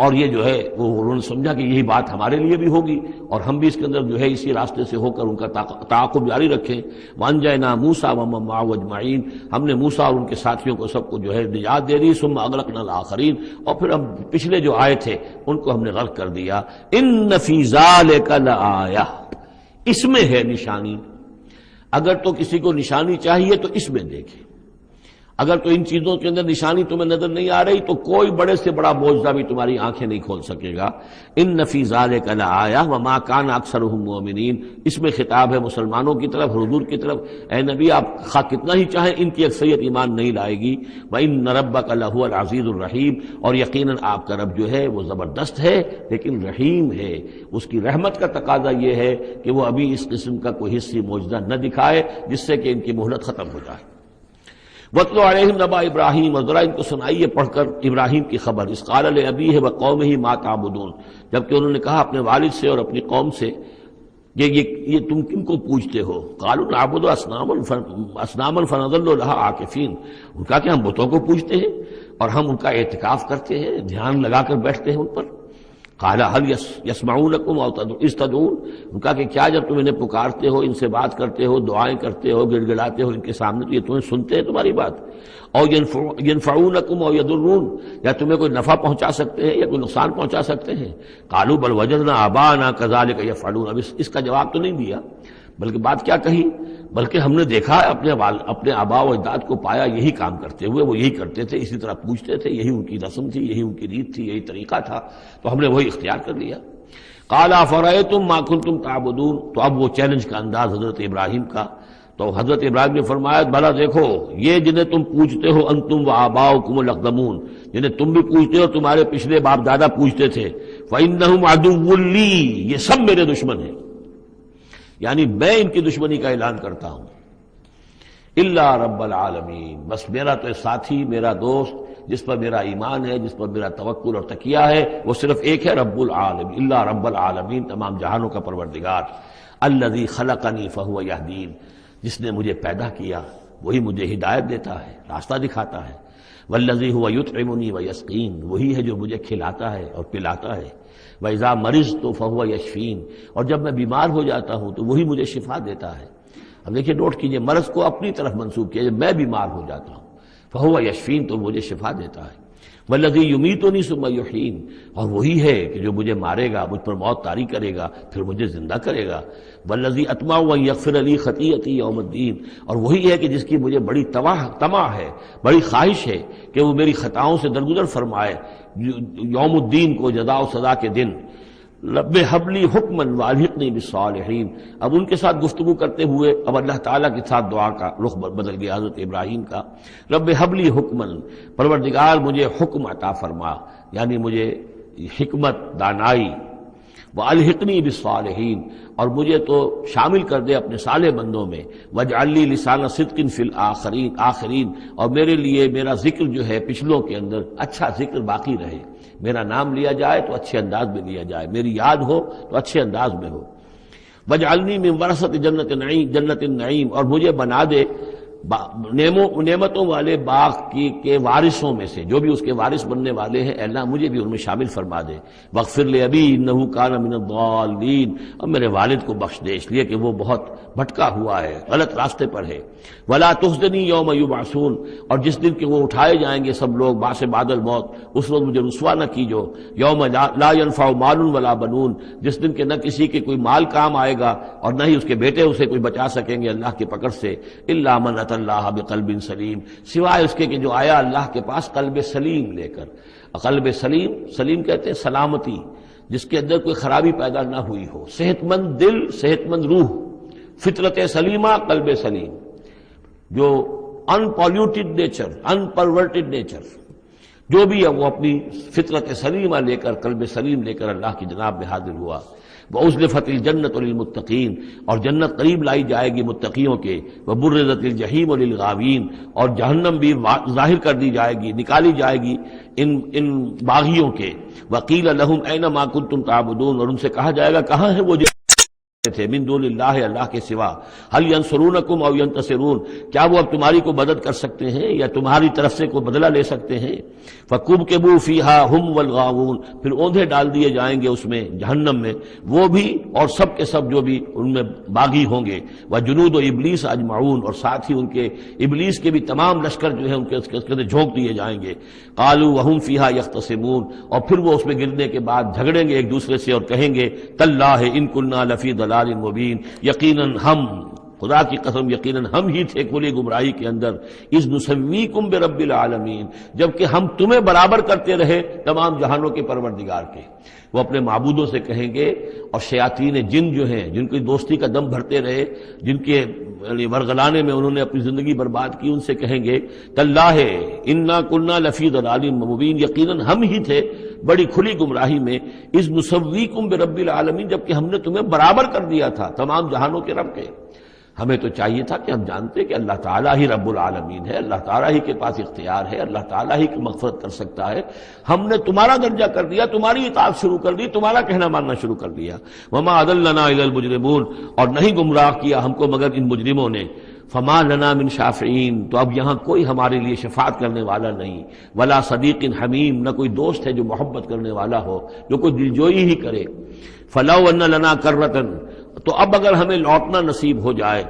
اور یہ جو ہے وہ انہوں نے سمجھا کہ یہی بات ہمارے لیے بھی ہوگی اور ہم بھی اس کے اندر جو ہے اسی راستے سے ہو کر ان کا تعاقب جاری رکھیں. وانجینا موسیٰ ومن معہ اجمعین، ہم نے موسیٰ اور ان کے ساتھیوں کو سب کو جو ہے نجات دے دی. ثم اغرقنا الآخرین، اور پھر ہم پچھلے جو آئے تھے ان کو ہم نے غرق کر دیا. ان فی ذالک لآیہ، اس میں ہے نشانی. اگر تو کسی کو نشانی چاہیے تو اس میں دیکھیں. اگر تو ان چیزوں کے اندر نشانی تمہیں نظر نہیں آ رہی تو کوئی بڑے سے بڑا معجزہ بھی تمہاری آنکھیں نہیں کھول سکے گا. ان فی ذالک لآیہ وما کان اکثرهم مؤمنین، اس میں خطاب ہے مسلمانوں کی طرف، حضور کی طرف. اے نبی آپ خواہ کتنا ہی چاہیں ان کی اکثریت ایمان نہیں لائے گی. وان ربک لہو العزیز الرحیم، اور یقیناً آپ کا رب جو ہے وہ زبردست ہے لیکن رحیم ہے. اس کی رحمت کا تقاضا یہ ہے کہ وہ ابھی اس قسم کا کوئی حصی معجزہ نہ دکھائے جس سے کہ ان کی مہلت ختم ہو جائے. وَاتْلُ عَلَيْهِمْ نَبَأَ ابراہیم، اور ذرا ان کو سنائیے پڑھ کر ابراہیم کی خبر. اذ قَالَ لِأَبِيهِ وَقَوْمِهِ مَا تَعْبُدُونَ، جبکہ انہوں نے کہا اپنے والد سے اور اپنی قوم سے یہ تم کن کو پوجتے ہو؟ قَالُوا نَعْبُدُ أَصْنَامًا فَنَظَلُّ لَهَا عَاكِفِينَ، ان کا کہ ہم بتوں کو پوجتے ہیں اور ہم ان کا اعتکاف کرتے ہیں، دھیان لگا کر بیٹھتے ہیں ان پر. قال هل يسمعونكم او اذ تدعون، ان کا کہ کیا جب تم انہیں پکارتے ہو، ان سے بات کرتے ہو، دعائیں کرتے ہو، گڑ گڑاتے ہو ان کے سامنے تو یہ تمہیں سنتے ہیں تمہاری بات؟ او ينفعونكم او يضرون، یا تمہیں کوئی نفع پہنچا سکتے ہیں یا کوئی نقصان پہنچا سکتے ہیں؟ قالوا بل وجدنا آباءنا كذلك يفعلون. اب اس کا جواب تو نہیں دیا، بلکہ بات کیا کہی، بلکہ ہم نے دیکھا اپنے آباء و اجداد کو پایا یہی کام کرتے ہوئے، وہ یہی کرتے تھے، اسی طرح پوچھتے تھے، یہی ان کی رسم تھی، یہی ان کی ریت تھی، یہی طریقہ تھا، تو ہم نے وہی اختیار کر لیا. قال افرأيتم ما كنتم تعبدون، تو اب وہ چیلنج کا انداز حضرت ابراہیم کا. تو حضرت ابراہیم نے فرمایا بھلا دیکھو یہ جنہیں تم پوجتے ہو، انتم و آباؤکم الاقدمون، جنہیں تم بھی پوجتے ہو تمہارے پچھلے باپ دادا پوجتے تھے، فإنہم عدو لی، یہ سب میرے دشمن ہیں، یعنی میں ان کی دشمنی کا اعلان کرتا ہوں. الا رب العالمین، بس میرا تو ساتھی، میرا دوست جس پر میرا ایمان ہے، جس پر میرا توکل اور تکیہ ہے، وہ صرف ایک ہے، رب العالمین، الا رب العالمین، تمام جہانوں کا پروردگار. الذی خلقنی فہو یہدین، جس نے مجھے پیدا کیا وہی مجھے ہدایت دیتا ہے، راستہ دکھاتا ہے. والذی هو یطعمنی ویسقین، وہی ہے جو مجھے کھلاتا ہے اور پلاتا ہے. وَإِذَا مَرِضْتُ فَهُوَ يَشْفِينِ، اور جب میں بیمار ہو جاتا ہوں تو وہی مجھے شفا دیتا ہے. اب دیکھیے نوٹ کیجئے، مرض کو اپنی طرف منسوب کیا، جب میں بیمار ہو جاتا ہوں فَهُوَ يَشْفِينِ، تو مجھے شفا دیتا ہے. وَالَّذِي يُمِيتُنِي ثُمَّ يُحْيِينِ، اور وہی ہے کہ جو مجھے مارے گا، مجھ پر موت طاری کرے گا، پھر مجھے زندہ کرے گا. وَالَّذِي أَطْمَعُ أَن يَغْفِرَ لِي خَطِيئَتِي يَوْمَ الدِّينِ، اور وہی ہے کہ جس کی مجھے بڑی طمع ہے، بڑی خواہش ہے کہ وہ میری خطاؤں سے درگزر فرمائے یوم الدین کو، جزا و سزا کے دن. رب ہب لی حکما والحقنی بالصالحین، اب ان کے ساتھ گفتگو کرتے ہوئے اب اللہ تعالیٰ کے ساتھ دعا کا رخ بدل گیا حضرت ابراہیم کا. رب ہب لی حکما، پروردگار مجھے حکم عطا فرما، یعنی مجھے حکمت، دانائی. والحقنی بالصالحین، اور مجھے تو شامل کر دے اپنے صالح بندوں میں. واجعل لی لسان صدق فی الآخرین، اور میرے لیے میرا ذکر جو ہے پچھلوں کے اندر اچھا ذکر باقی رہے، میرا نام لیا جائے تو اچھے انداز میں لیا جائے، میری یاد ہو تو اچھے انداز میں ہو. واجعلنی من ورثۃ جنت النعیم، اور مجھے بنا دے نعمتوں والے باغ کے وارثوں میں سے، جو بھی اس کے وارث بننے والے ہیں، اے اللہ مجھے بھی ان میں شامل فرما دے. واغفر لأبی انہ کان من الضالین، اور میرے والد کو بخش دے اس لیے کہ وہ بہت بھٹکا ہوا ہے، غلط راستے پر ہے. ولا تخزنی یوم یبعثون، اور جس دن کہ وہ اٹھائے جائیں گے سب لوگ بعث بعد الموت، اس وقت مجھے رسوا نہ کیجو. یوم لا ينفع مال ولا بنون، جس دن کہ نہ کسی کے کوئی مال کام آئے گا اور نہ ہی اس کے بیٹے اسے کوئی بچا سکیں گے اللہ کی پکڑ سے. الا من اتى اللہ بقلب سلیم، سوائے اس کے کہ جو آیا اللہ کے پاس قلب سلیم لے کر. قلب سلیم کہتے ہیں سلامتی، جس کے اندر کوئی خرابی پیدا نہ ہوئی ہو، صحت مند دل، صحت مند روح، فطرت سلیمہ، قلب سلیم، جو ان پالیوٹیڈ نیچر، ان پرورٹڈ نیچر، جو بھی ہے وہ اپنی فطرت سلیمہ لے کر، قلب سلیم لے کر اللہ کی جناب میں حاضر ہوا. وَأُزْلِفَتِ الْجَنَّةُ لِلْمُتَّقِينَ، اور جنت قریب لائی جائے گی متقیوں کے. وَبُرِّزَتِ الْجَحِيمُ لِلْغَاوِينَ، اور جہنم بھی ظاہر کر دی جائے گی، نکالی جائے گی ان باغیوں کے. وَقِيلَ لَهُمْ أَيْنَ مَا كُنتُمْ تَعْبُدُونَ، اور ان سے کہا جائے گا کہاں ہے وہ تھے من دون اللہ، اللہ کے سوا، هل ينصرونکم او ينتصرون، کیا وہ اب تمہاری کو مدد کر سکتے ہیں یا تمہاری طرف سے کوئی بدلہ لے سکتے ہیں؟ فَكُبْكِبُوا فِيهَا هُمْ وَالْغَاوُونَ، پھر اوندھے ڈال دیے جائیں گے اس میں، جہنم میں، وہ بھی اور سب کے سب جو بھی ان میں باغی ہوں گے، وَجُنُودُ إِبْلِيسَ أَجْمَعُونَ، اور ساتھ ہی ان کے ابلیس کے بھی تمام لشکر جو ہے ان کے اس کے جھونک دیے جائیں گے۔ قَالُوا وَهُمْ فِيهَا يَخْتَصِمُونَ، اور پھر وہ اس میں گرنے کے بعد جھگڑیں گے ایک دوسرے سے اور کہیں گے تاللہ ان کنا لفی ضلال مبین، یقیناً ہم، خدا کی قسم یقیناً ہم ہی تھے کھلی گمراہی کے اندر، اذ نسویکم برب العالمین، جبکہ ہم تمہیں برابر کرتے رہے تمام جہانوں کے پروردگار کے۔ وہ اپنے معبودوں سے کہیں گے، اور شیاطین جن جو ہیں جن کی دوستی کا دم بھرتے رہے، جن کے ورگلانے میں انہوں نے اپنی زندگی برباد کی، ان سے کہیں گے تاللہ انا کنا لفی ضلال مبین، یقیناً ہم ہی تھے بڑی کھلی گمراہی میں، اذ نسویکم برب العالمین، جبکہ ہم نے تمہیں برابر کر دیا تھا تمام جہانوں کے رب کے۔ ہمیں تو چاہیے تھا کہ ہم جانتے کہ اللہ تعالیٰ ہی رب العالمین ہے، اللہ تعالیٰ ہی کے پاس اختیار ہے، اللہ تعالیٰ ہی کی مغفرت کر سکتا ہے، ہم نے تمہارا درجہ کر دیا، تمہاری اطاعت شروع کر دی، تمہارا کہنا ماننا شروع کر دیا۔ وما اضلنا الا المجرمون، اور نہیں گمراہ کیا ہم کو مگر ان مجرموں نے۔ فما لنا من شافعین، تو اب یہاں کوئی ہمارے لیے شفاعت کرنے والا نہیں، ولا صدیق حمیم، نہ کوئی دوست ہے جو محبت کرنے والا ہو، جو کوئی دلجوئی ہی کرے۔ فلو ان لنا کرۃ، تو اب اگر ہمیں لوٹنا نصیب ہو جائے،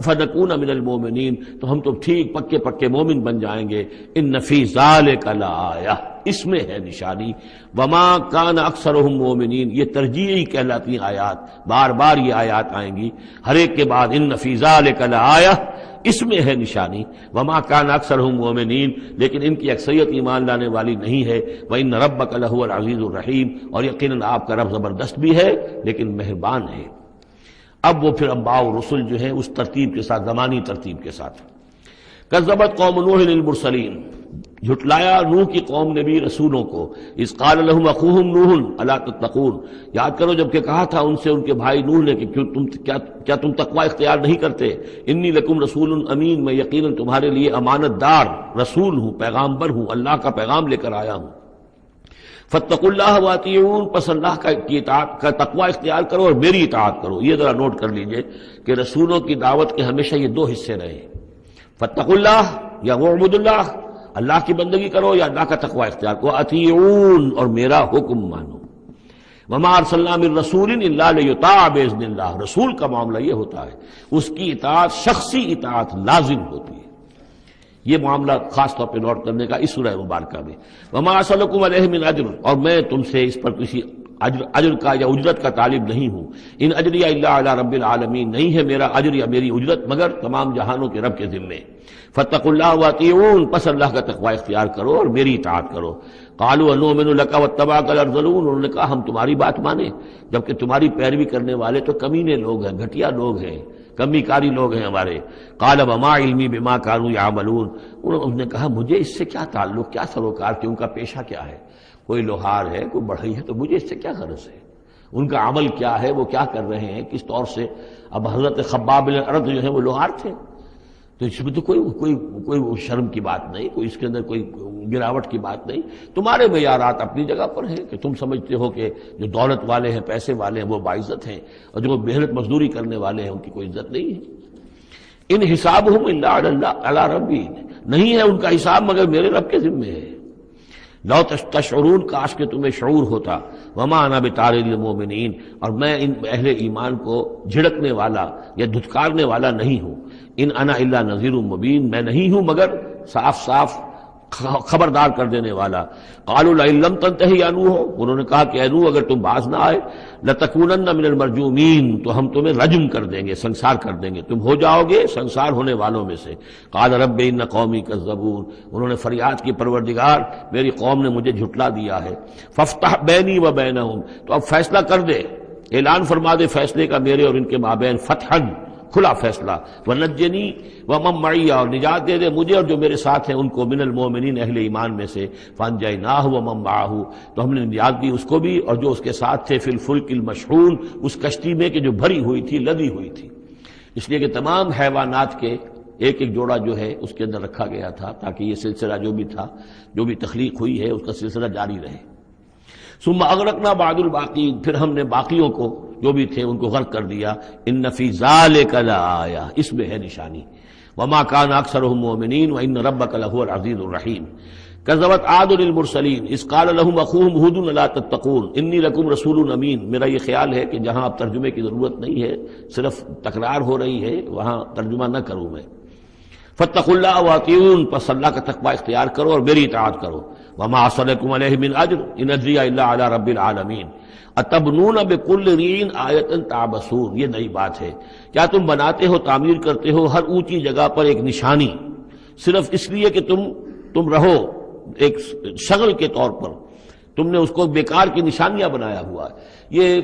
فنکون من المؤمنین، تو ہم تو ٹھیک پکے پکے مومن بن جائیں گے۔ ان فی ذلک لآیہ، اس میں ہے نشانی۔ وما کان اکثرہم مومنین، یہ ترجیحی کہلاتی آیات، بار بار یہ آیات آئیں گی ہر ایک کے بعد، ان فی ذلک لآیہ، اس میں ہے نشانی۔ وما کان اکثرہم مومنین، لیکن ان کی اکثریت ایمان لانے والی نہیں ہے۔ وان ربک لہو العزیز الرحیم، اور یقیناً آپ کا رب زبردست بھی ہے لیکن مہربان ہے۔ اب وہ پھر انبیاء و رسل جو ہیں اس ترتیب کے ساتھ، زمانی ترتیب کے ساتھ۔ کذبت قوم نوح للمرسلین، جھٹلایا نوح کی قوم نے بھی رسولوں کو۔ اذ قال لهم اخوهم نوح الا تتقون، یاد کرو جب کہ کہا تھا ان سے ان کے بھائی نوح نے کہ کیا تم تقوی اختیار نہیں کرتے؟ انی لکم رسول امین، میں یقیناً تمہارے لیے امانت دار رسول ہوں، پیغامبر ہوں، اللہ کا پیغام لے کر آیا ہوں۔ فاتقوا اللہ واطیعون، پس اللہ کی اطاعت کا تقوی اختیار کرو اور میری اطاعت کرو۔ یہ ذرا نوٹ کر لیجئے کہ رسولوں کی دعوت کے ہمیشہ یہ دو حصے رہے، فاتقوا اللہ یا وعبدوا اللہ، اللہ کی بندگی کرو یا اللہ کا تقوی اختیار کرو، اطیعون، اور میرا حکم مانو۔ وما ارسلنا من رسول الا لیطاع باذن اللہ، رسول کا معاملہ یہ ہوتا ہے اس کی اطاعت شخصی اطاعت لازم ہوتی ہے۔ یہ معاملہ خاص طور پہ نوٹ کرنے کا اس سورہ مبارکہ میں۔ وما اسألکم علیہ من اجر، اور میں تم سے اس پر کسی اجر کا یا اجرت کا طالب نہیں ہوں۔ ان اجری الا علی رب العالمین، نہیں ہے میرا اجر یا میری اجرت مگر تمام جہانوں کے رب کے ذمے۔ فاتقوا اللہ واطیعون، پس اللہ کا تقوی اختیار کرو اور میری اطاعت کرو۔ قالوا انؤمن لک واتبعک الارذلون، انہوں نے کہا ہم تمہاری بات مانیں جبکہ تمہاری پیروی کرنے والے تو کمینے لوگ ہیں، گھٹیا لوگ ہیں، کمی کاری لوگ ہیں ہمارے۔ قال وما علمی بما كانوا يعملون، انہوں نے کہا مجھے اس سے کیا تعلق، کیا سروکار، کہ ان کا پیشہ کیا ہے، کوئی لوہار ہے، کوئی بڑھئی ہے، تو مجھے اس سے کیا غرض ہے، ان کا عمل کیا ہے، وہ کیا کر رہے ہیں، کس طور سے۔ اب حضرت خباب بن الارت جو ہے وہ لوہار تھے، تو اس میں تو کوئی شرم کی بات نہیں، کوئی اس کے اندر کوئی گراوٹ کی بات نہیں۔ تمہارے معیارات اپنی جگہ پر ہیں کہ تم سمجھتے ہو کہ جو دولت والے ہیں، پیسے والے ہیں، وہ باعزت ہیں، اور جو محنت مزدوری کرنے والے ہیں ان کی کوئی عزت نہیں ہے۔ ان حسابہم الا علی ربی، نہیں ہے ان کا حساب مگر میرے رب کے ذمے ہے۔ لو تشعرون، کاش کہ تمہیں شعور ہوتا۔ وما انا بطارد المؤمنین، اور میں ان اہل ایمان کو جھڑکنے والا یا دھتکارنے والا نہیں ہوں۔ ان انا الا نذیر مبین، میں نہیں ہوں مگر صاف صاف خبردار کر دینے والا۔ قالوا لئن لم تنتهي يا نوح، انہوں نے کہا کہ اے نوح اگر تم باز نہ آئے، لتكونن من المرجومین، تو ہم تمہیں رجم کر دیں گے، سنسار کر دیں گے، تم ہو جاؤ گے سنسار ہونے والوں میں سے۔ قال رب ان قومی كذبون، انہوں نے فریاد کی پروردگار میری قوم نے مجھے جھٹلا دیا ہے۔ فافتح بینی وبینہم، تو اب فیصلہ کر دے، اعلان فرما دے فیصلے کا میرے اور ان کے مابین، فتحا، کھلا فیصلہ، ونجنی ومن معی، اور نجات دے دے مجھے اور جو میرے ساتھ ہیں ان کو، من المؤمنین، اہل ایمان میں سے۔ فانجیناہ ومن معہ، تو ہم نے نجات دی اس کو بھی اور جو اس کے ساتھ تھے، فی الفلک المشحون، اس کشتی میں کہ جو بھری ہوئی تھی، لدی ہوئی تھی، اس لیے کہ تمام حیوانات کے ایک ایک جوڑا جو ہے اس کے اندر رکھا گیا تھا تاکہ یہ سلسلہ جو بھی تھا، جو بھی تخلیق ہوئی ہے اس کا سلسلہ جاری رہے۔ ثم اغرقنا بعد الباقین، پھر ہم نے باقیوں کو جو بھی تھے ان کو غرق کر دیا. ان فی ذالک لآیہ، اس میں ہے نشانی. وما کان اکثرهم مؤمنین وان ربک لہو العزیز الرحیم. کذبت عاد للمرسلین اذ قال لهم اخوهم ہود لا تتقون انی لکم رسول امین. میرا یہ خیال ہے کہ جہاں اب ترجمے کی ضرورت نہیں ہے، صرف تکرار ہو رہی ہے، وہاں ترجمہ نہ کروں میں. فاتقوا اللہ واطیعون، پس اللہ کا تقوی اختیار کرو اور میری اطاعت کرو. وما اسألکم علیہ من اجر ان اجری الا علی رب العالمین. اتبنون بکل ریع آیۃ تعبثون. یہ نئی بات ہے. کیا تم بناتے ہو، تعمیر کرتے ہو ہر اونچی جگہ پر ایک نشانی، صرف اس لیے کہ تم رہو ایک شغل کے طور پر، تم نے اس کو بیکار کی نشانیاں بنایا ہوا ہے. یہ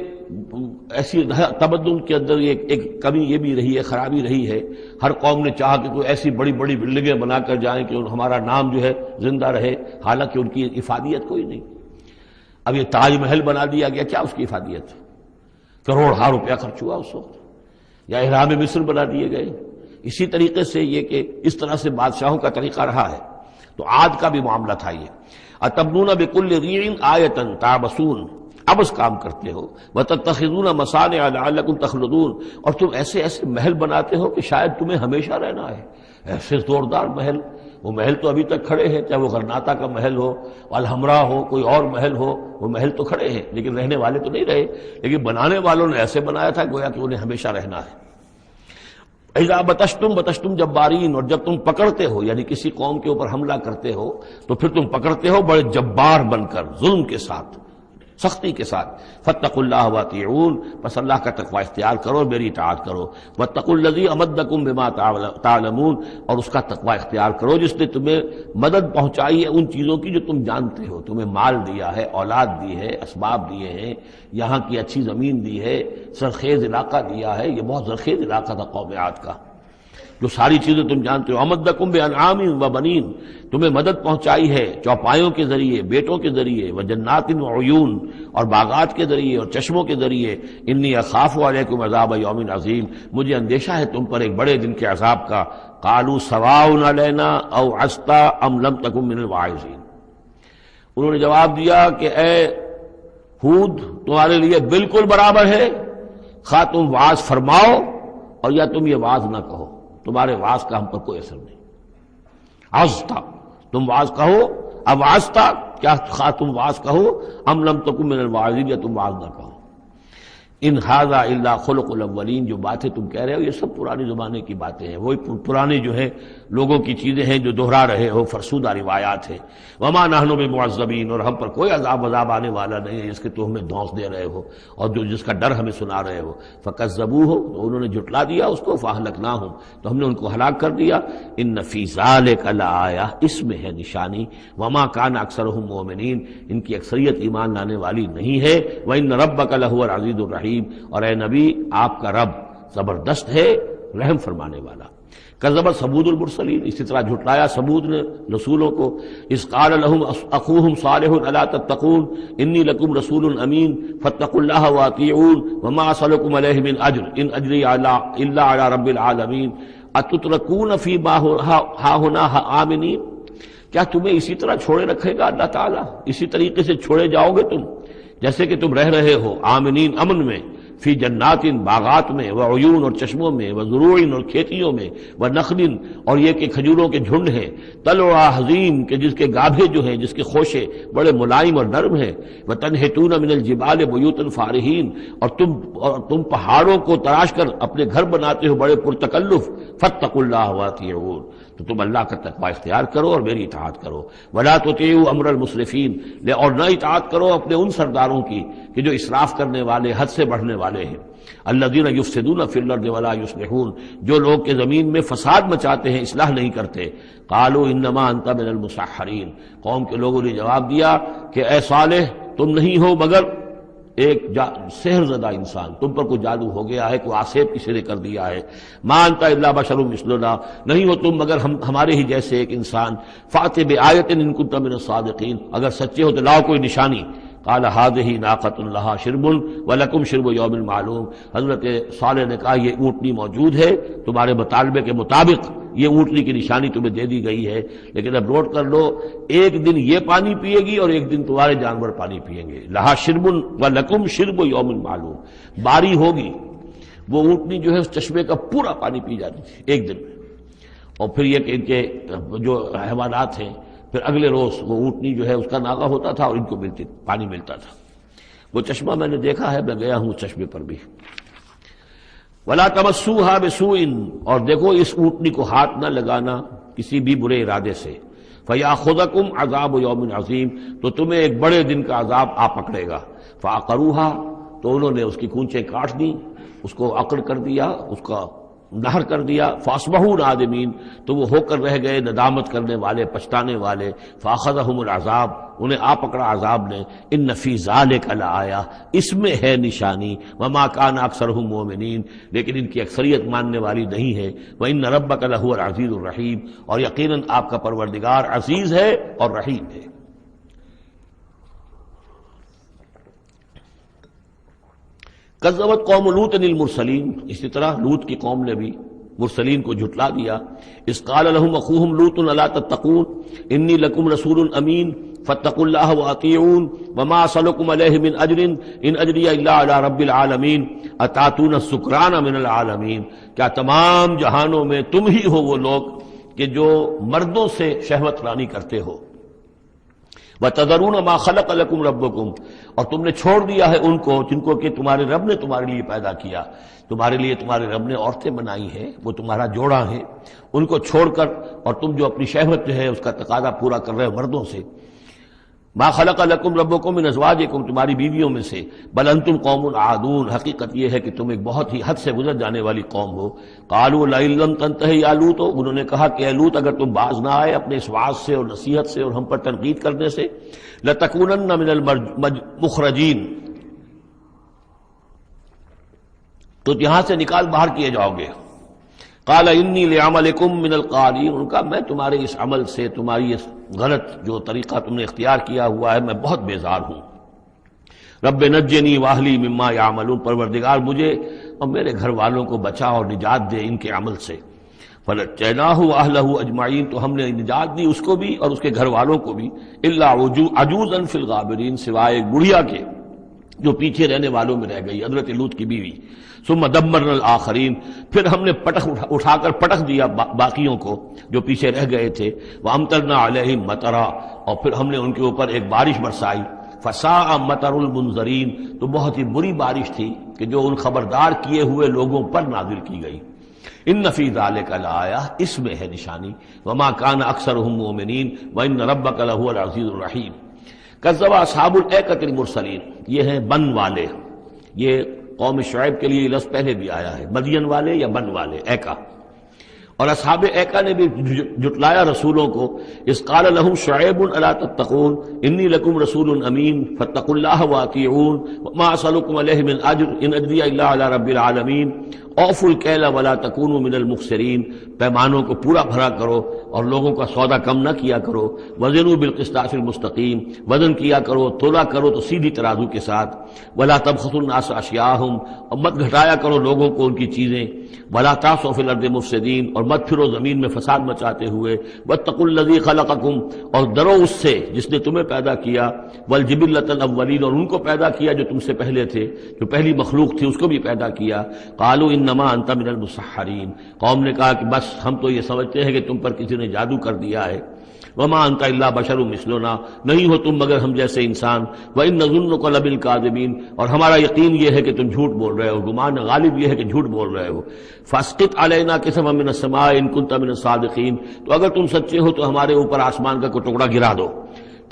ایسی تمدن کے اندر ایک کمی یہ بھی رہی ہے، خرابی رہی ہے. ہر قوم نے چاہا کہ کوئی ایسی بڑی بڑی بلڈنگیں بنا کر جائیں کہ ہمارا نام جو ہے زندہ رہے، حالانکہ ان کی افادیت کوئی نہیں. اب یہ تاج محل بنا دیا گیا، کیا اس کی افادیت؟ کروڑوں روپیہ خرچ ہوا اس وقت. یا اہرام مصر بنا دیے گئے. اسی طریقے سے یہ کہ اس طرح سے بادشاہوں کا طریقہ رہا ہے. تو عاد کا بھی معاملہ تھا یہ. اتبنون بکل ریع آیۃ تعبثون، عبث کام کرتے ہو. وتتخذون مصانع لعلکم تخلدون، اور تم ایسے ایسے محل بناتے ہو کہ شاید تمہیں ہمیشہ رہنا ہے. ایسے زوردار محل، وہ محل تو ابھی تک کھڑے ہیں، چاہے وہ غرناطہ کا محل ہو، الحمراء ہو، کوئی اور محل ہو، وہ محل تو کھڑے ہیں لیکن رہنے والے تو نہیں رہے. لیکن بنانے والوں نے ایسے بنایا تھا گویا کہ انہیں ہمیشہ رہنا ہے. اذا بطشتم جبارین، اور جب تم پکڑتے ہو، یعنی کسی قوم کے اوپر حملہ کرتے ہو تو پھر تم پکڑتے ہو بڑے جبار بن کر، ظلم کے ساتھ، سختی کے ساتھ. فاتقوا اللہ واطیعون، پس اللہ کا تقوی اختیار کرو اور میری اطاعت کرو. واتقوا الذی امدکم بما تعلمون، اور اس کا تقوی اختیار کرو جس نے تمہیں مدد پہنچائی ہے ان چیزوں کی جو تم جانتے ہو. تمہیں مال دیا ہے، اولاد دی ہے، اسباب دیے ہیں، یہاں کی اچھی زمین دی ہے، زرخیز علاقہ دیا ہے. یہ بہت زرخیز علاقہ تھا قوم عاد کا. جو ساری چیزیں تم جانتے ہو. امدکم بانعام و بنین، تمہیں مدد پہنچائی ہے چوپایوں کے ذریعے، بیٹوں کے ذریعے، وجنات وعیون، اور باغات کے ذریعے اور چشموں کے ذریعے. انی اخاف علیکم عذاب یوم عظیم، مجھے اندیشہ ہے تم پر ایک بڑے دن کے عذاب کا. قالوا سواء علینا او عصت ام لم تکن من الواعظین. انہوں نے جواب دیا کہ اے ہود، تمہارے لیے بالکل برابر ہے، خواہ تم واعظ فرماؤ اور یا تم یہ واعظ نہ کہو، تمہارے واعظ کا ہم پر کوئی اثر نہیں. عظتا، تم واعظ کہو. اب عظتا، کیا خواہ تم واعظ کہو، ام لم تکن من الواعظین، یا تم واعظ نہ کہو. ان ھذا الا خلق الاولین، جو باتیں تم کہہ رہے ہو یہ سب پرانے زمانے کی باتیں ہیں، وہی پرانے جو ہیں لوگوں کی چیزیں ہیں جو دہرا رہے ہو، فرسودہ روایات ہیں. وما نحن بمعذبین، اور ہم پر کوئی عذاب آنے والا نہیں ہے جس کے تو ہمیں دھونس دے رہے ہو اور جس کا ڈر ہمیں سنا رہے ہو. فکذبوہ، تو انہوں نے جھٹلا دیا اس کو. فاہلکناہم، تو ہم نے ان کو ہلاک کر دیا. ان فی ذلک لآیہ، اس میں ہے نشانی. وما کان اکثرہم مؤمنین، ان کی اکثریت ایمان لانے والی نہیں ہے. وان ربک لہو العزیز الرحیم، اور اے نبی آپ کا رب زبردست ہے، رحم فرمانے والا. کذبت ثمود المرسلین، اسی طرح جھٹلایا ثمود نے رسولوں کو. اذ قال لهم اخوهم صالح الا تتقون انی لکم رسول امین فاتقوا اللہ واطیعون وما اسألکم علیہ من اجر ان اجری الا علی رب العالمین اتترکون فیما ہاہنا آمنین. کیا تمہیں اسی طرح چھوڑے رکھے گا اللہ تعالیٰ؟ اسی طریقے سے چھوڑے جاؤ گے تم جیسے کہ تم رہ رہے ہو آمنین، امن میں، فی جنات، باغات میں، وعیون، اور چشموں میں، وزروع، اور کھیتیوں میں، ونخل، اور یہ کہ کھجوروں کے جھنڈ ہیں، طلعها حظیم، کہ جس کے گابھے جو ہیں، جس کے خوشے بڑے ملائم اور نرم ہیں. وتنحتون من الجبال بیوتا فارہین، اور تم پہاڑوں کو تراش کر اپنے گھر بناتے ہو بڑے پرتکلف. فاتقوا اللہ واطیعون، تو تم اللہ کا تقوی اختیار کرو اور میری اطاعت کرو. ولا تطیعوا امر المسرفین، اور نہ اطاعت کرو اپنے ان سرداروں کی کہ جو اسراف کرنے والے، حد سے بڑھنے والے ہیں. الذین یفسدون فی الارض ولا یصلحون، جو لوگ کہ زمین میں فساد مچاتے ہیں، اصلاح نہیں کرتے. قالوا انما انت من المسحرین، قوم کے لوگوں نے جواب دیا کہ اے صالح، تم نہیں ہو مگر ایک سحر زدہ انسان، تم پر کوئی جادو ہو گیا ہے، کوئی آسیب کسی نے کر دیا ہے. ما انت الا بشر مثلنا، نہیں ہو تم مگر ہمارے ہی جیسے ایک انسان. فأت بآیۃ ان کنت من الصادقین، اگر سچے ہو تو لاؤ کوئی نشانی. قال هذه ناقۃ لها شرب ولکم شرب یوم معلوم، حضرت صالح نے کہا یہ اونٹنی موجود ہے تمہارے مطالبے کے مطابق یہ اونٹنی کی نشانی تمہیں دے دی گئی ہے، لیکن اب نوٹ کر لو، ایک دن یہ پانی پیے گی اور ایک دن تمہارے جانور پانی پیئیں گے۔ لہا شرب ولکم شرب یوم معلوم، باری ہوگی، وہ اونٹنی جو ہے اس چشمے کا پورا پانی پی جاتی تھی ایک دن میں، اور پھر یہ کہ ان کے جو حیوانات ہیں پھر اگلے روز وہ اونٹنی جو ہے اس کا ناغہ ہوتا تھا اور ان کو پانی ملتا تھا۔ وہ چشمہ میں نے دیکھا ہے، میں گیا ہوں اس چشمے پر بھی۔ وَلَا تَمَسُّوهَا بِسُوءٍ، اور دیکھو اس اونٹنی کو ہاتھ نہ لگانا کسی بھی برے ارادے سے، فَيَأْخُذَكُمْ عَذَابُ يَوْمٍ عَظِيمٍ، تو تمہیں ایک بڑے دن کا عذاب آ پکڑے گا۔ فَعَقَرُوهَا، تو انہوں نے اس کی کونچیں کاٹ دیں، اس کو عقر کر دیا، اس کا نہر کر دیا۔ فَأَصْبَحُوا نَادِمِينَ، تو وہ ہو کر رہ گئے ندامت کرنے والے، پچھتانے والے۔ فَأَخَذَهُمُ الْعَذَابُ، انہیں آ پکڑا عذاب نے۔ إِنَّ فِي ذَلِكَ لَآيَةً، اس میں ہے نشانی۔ وَمَا كَانَ أَكْثَرُهُم مُؤْمِنِينَ، لیکن ان کی اکثریت ماننے والی نہیں ہے۔ وَإِنَّ رَبَّكَ لَهُوَ الْعَزِيزُ الرَّحِيمُ، اور یقیناً آپ کا پروردگار عزیز ہے اور رحیم ہے۔ کذبت قوم لوط المرسلین، اسی طرح لوط کی قوم نے بھی مرسلین کو جھٹلا دیا۔ اذ قال لهم اخوهم لوط الا تتقون انی لکم رسول امین فاتقوا اللہ واطیعون وما اسألکم علیہ من اجر ان اجری الا علی رب العالمین اتاتون السکران من العالمین، کیا تمام جہانوں میں تم ہی ہو وہ لوگ کہ جو مردوں سے شہوت رانی کرتے ہو۔ وَتَذَرُونَ مَا خَلَقَ لَكُمْ رَبُّكُمْ، اور تم نے چھوڑ دیا ہے ان کو جن کو کہ تمہارے رب نے تمہارے لیے پیدا کیا، تمہارے لیے تمہارے رب نے عورتیں بنائی ہیں، وہ تمہارا جوڑا ہیں، ان کو چھوڑ کر اور تم جو اپنی شہوت جو ہے اس کا تقاضا پورا کر رہے ہو مردوں سے۔ ما خلق لکم ربکم من ازواجکم، تمہاری بیویوں میں سے۔ بل انتم قوم عادون، حقیقت یہ ہے کہ تم ایک بہت ہی حد سے گزر جانے والی قوم ہو۔ قالوا لئن لم تنتہی یا لوط، انہوں نے کہا کہ اے لوط اگر تم باز نہ آئے اپنے اس وعظ سے اور نصیحت سے اور ہم پر تنقید کرنے سے، لتکونن من المخرجین، تو یہاں سے نکال باہر کیے جاؤ گے۔ قال انی لعملکم من القالین، ان کا میں تمہارے اس عمل سے، تمہاری اس غلط جو طریقہ تم نے اختیار کیا ہوا ہے، میں بہت بیزار ہوں۔ رب نجنی واہلی مما یعملون، پروردگار مجھے اور میرے گھر والوں کو بچا اور نجات دے ان کے عمل سے۔ فنجیناہ واہلہ اجمعین، تو ہم نے نجات دی اس کو بھی اور اس کے گھر والوں کو بھی۔ الا عجوزا فی الغابرین، سوائے ایک بڑھیا کے جو پیچھے رہنے والوں میں رہ گئی، حضرت لوط کی بیوی۔ ثم دمرنا الآخرین، پھر ہم نے اٹھا کر پٹخ دیا باقیوں کو جو پیچھے رہ گئے تھے۔ وامطرنا علیہم مطرا، اور پھر ہم نے ان کے اوپر ایک بارش برسائی۔ فساء مطر المنذرین، تو بہت ہی بری بارش تھی کہ جو ان خبردار کیے ہوئے لوگوں پر نازل کی گئی۔ ان فی ذلک لآیہ، اس میں ہے نشانی۔ وما کان اکثرهم مؤمنین وان ربک لہو العزیز الرحیم۔ کذب اصحاب الایکۃ المرسلین، یہ ہیں بن والے، یہ قوم شعیب کے لیے لفظ پہلے بھی آیا ہے، مدین والے یا بن والے، ایکا۔ اور اصحاب ایکا نے بھی جھٹلایا رسولوں کو۔ اذ قال لهم شعیب الا تتقون انی لکم رسول امین فاتقوا اللہ واطیعون وما اسألکم علیہ من اجر ان اجری الا علی رب العالمین اوفوا الکیل ولا تکونوا من المخسرین، پیمانوں کو پورا بھرا کرو اور لوگوں کا سودا کم نہ کیا کرو۔ وزنوا بالقسطاس المستقیم، وزن کیا کرو، تولا کرو تو سیدھی ترازو کے ساتھ۔ ولا تبخسوا الناس اشیاءهم، اور مت گھٹایا کرو لوگوں کو ان کی چیزیں۔ ولا تعثوا فی الارض مفسدین، اور مت پھرو زمین میں فساد مچاتے ہوئے۔ واتقوا الذی خلقکم، اور ڈرو اس سے جس نے تمہیں پیدا کیا۔ والجبلۃ الاولین، اور ان کو پیدا کیا جو تم سے پہلے تھے، جو پہلی مخلوق تھی اس کو بھی پیدا کیا۔ قالوا انما انت من المسحرین، قوم نے کہا کہ بس ہم تو یہ سمجھتے ہیں کہ تم پر کسی نے جادو کر دیا ہے۔ وما انت الا بشر مثلنا، نہیں ہو تم مگر ہم جیسے انسان۔ وان نظنک لمن الکاذبین، اور ہمارا یقین یہ ہے کہ تم جھوٹ بول رہے ہو، گمان غالب یہ ہے کہ جھوٹ بول رہے ہو۔ فاسقط علینا کسفا من السماء ان کنت من الصادقین، تو اگر تم سچے ہو تو ہمارے اوپر آسمان کا کوئی ٹکڑا گرا دو۔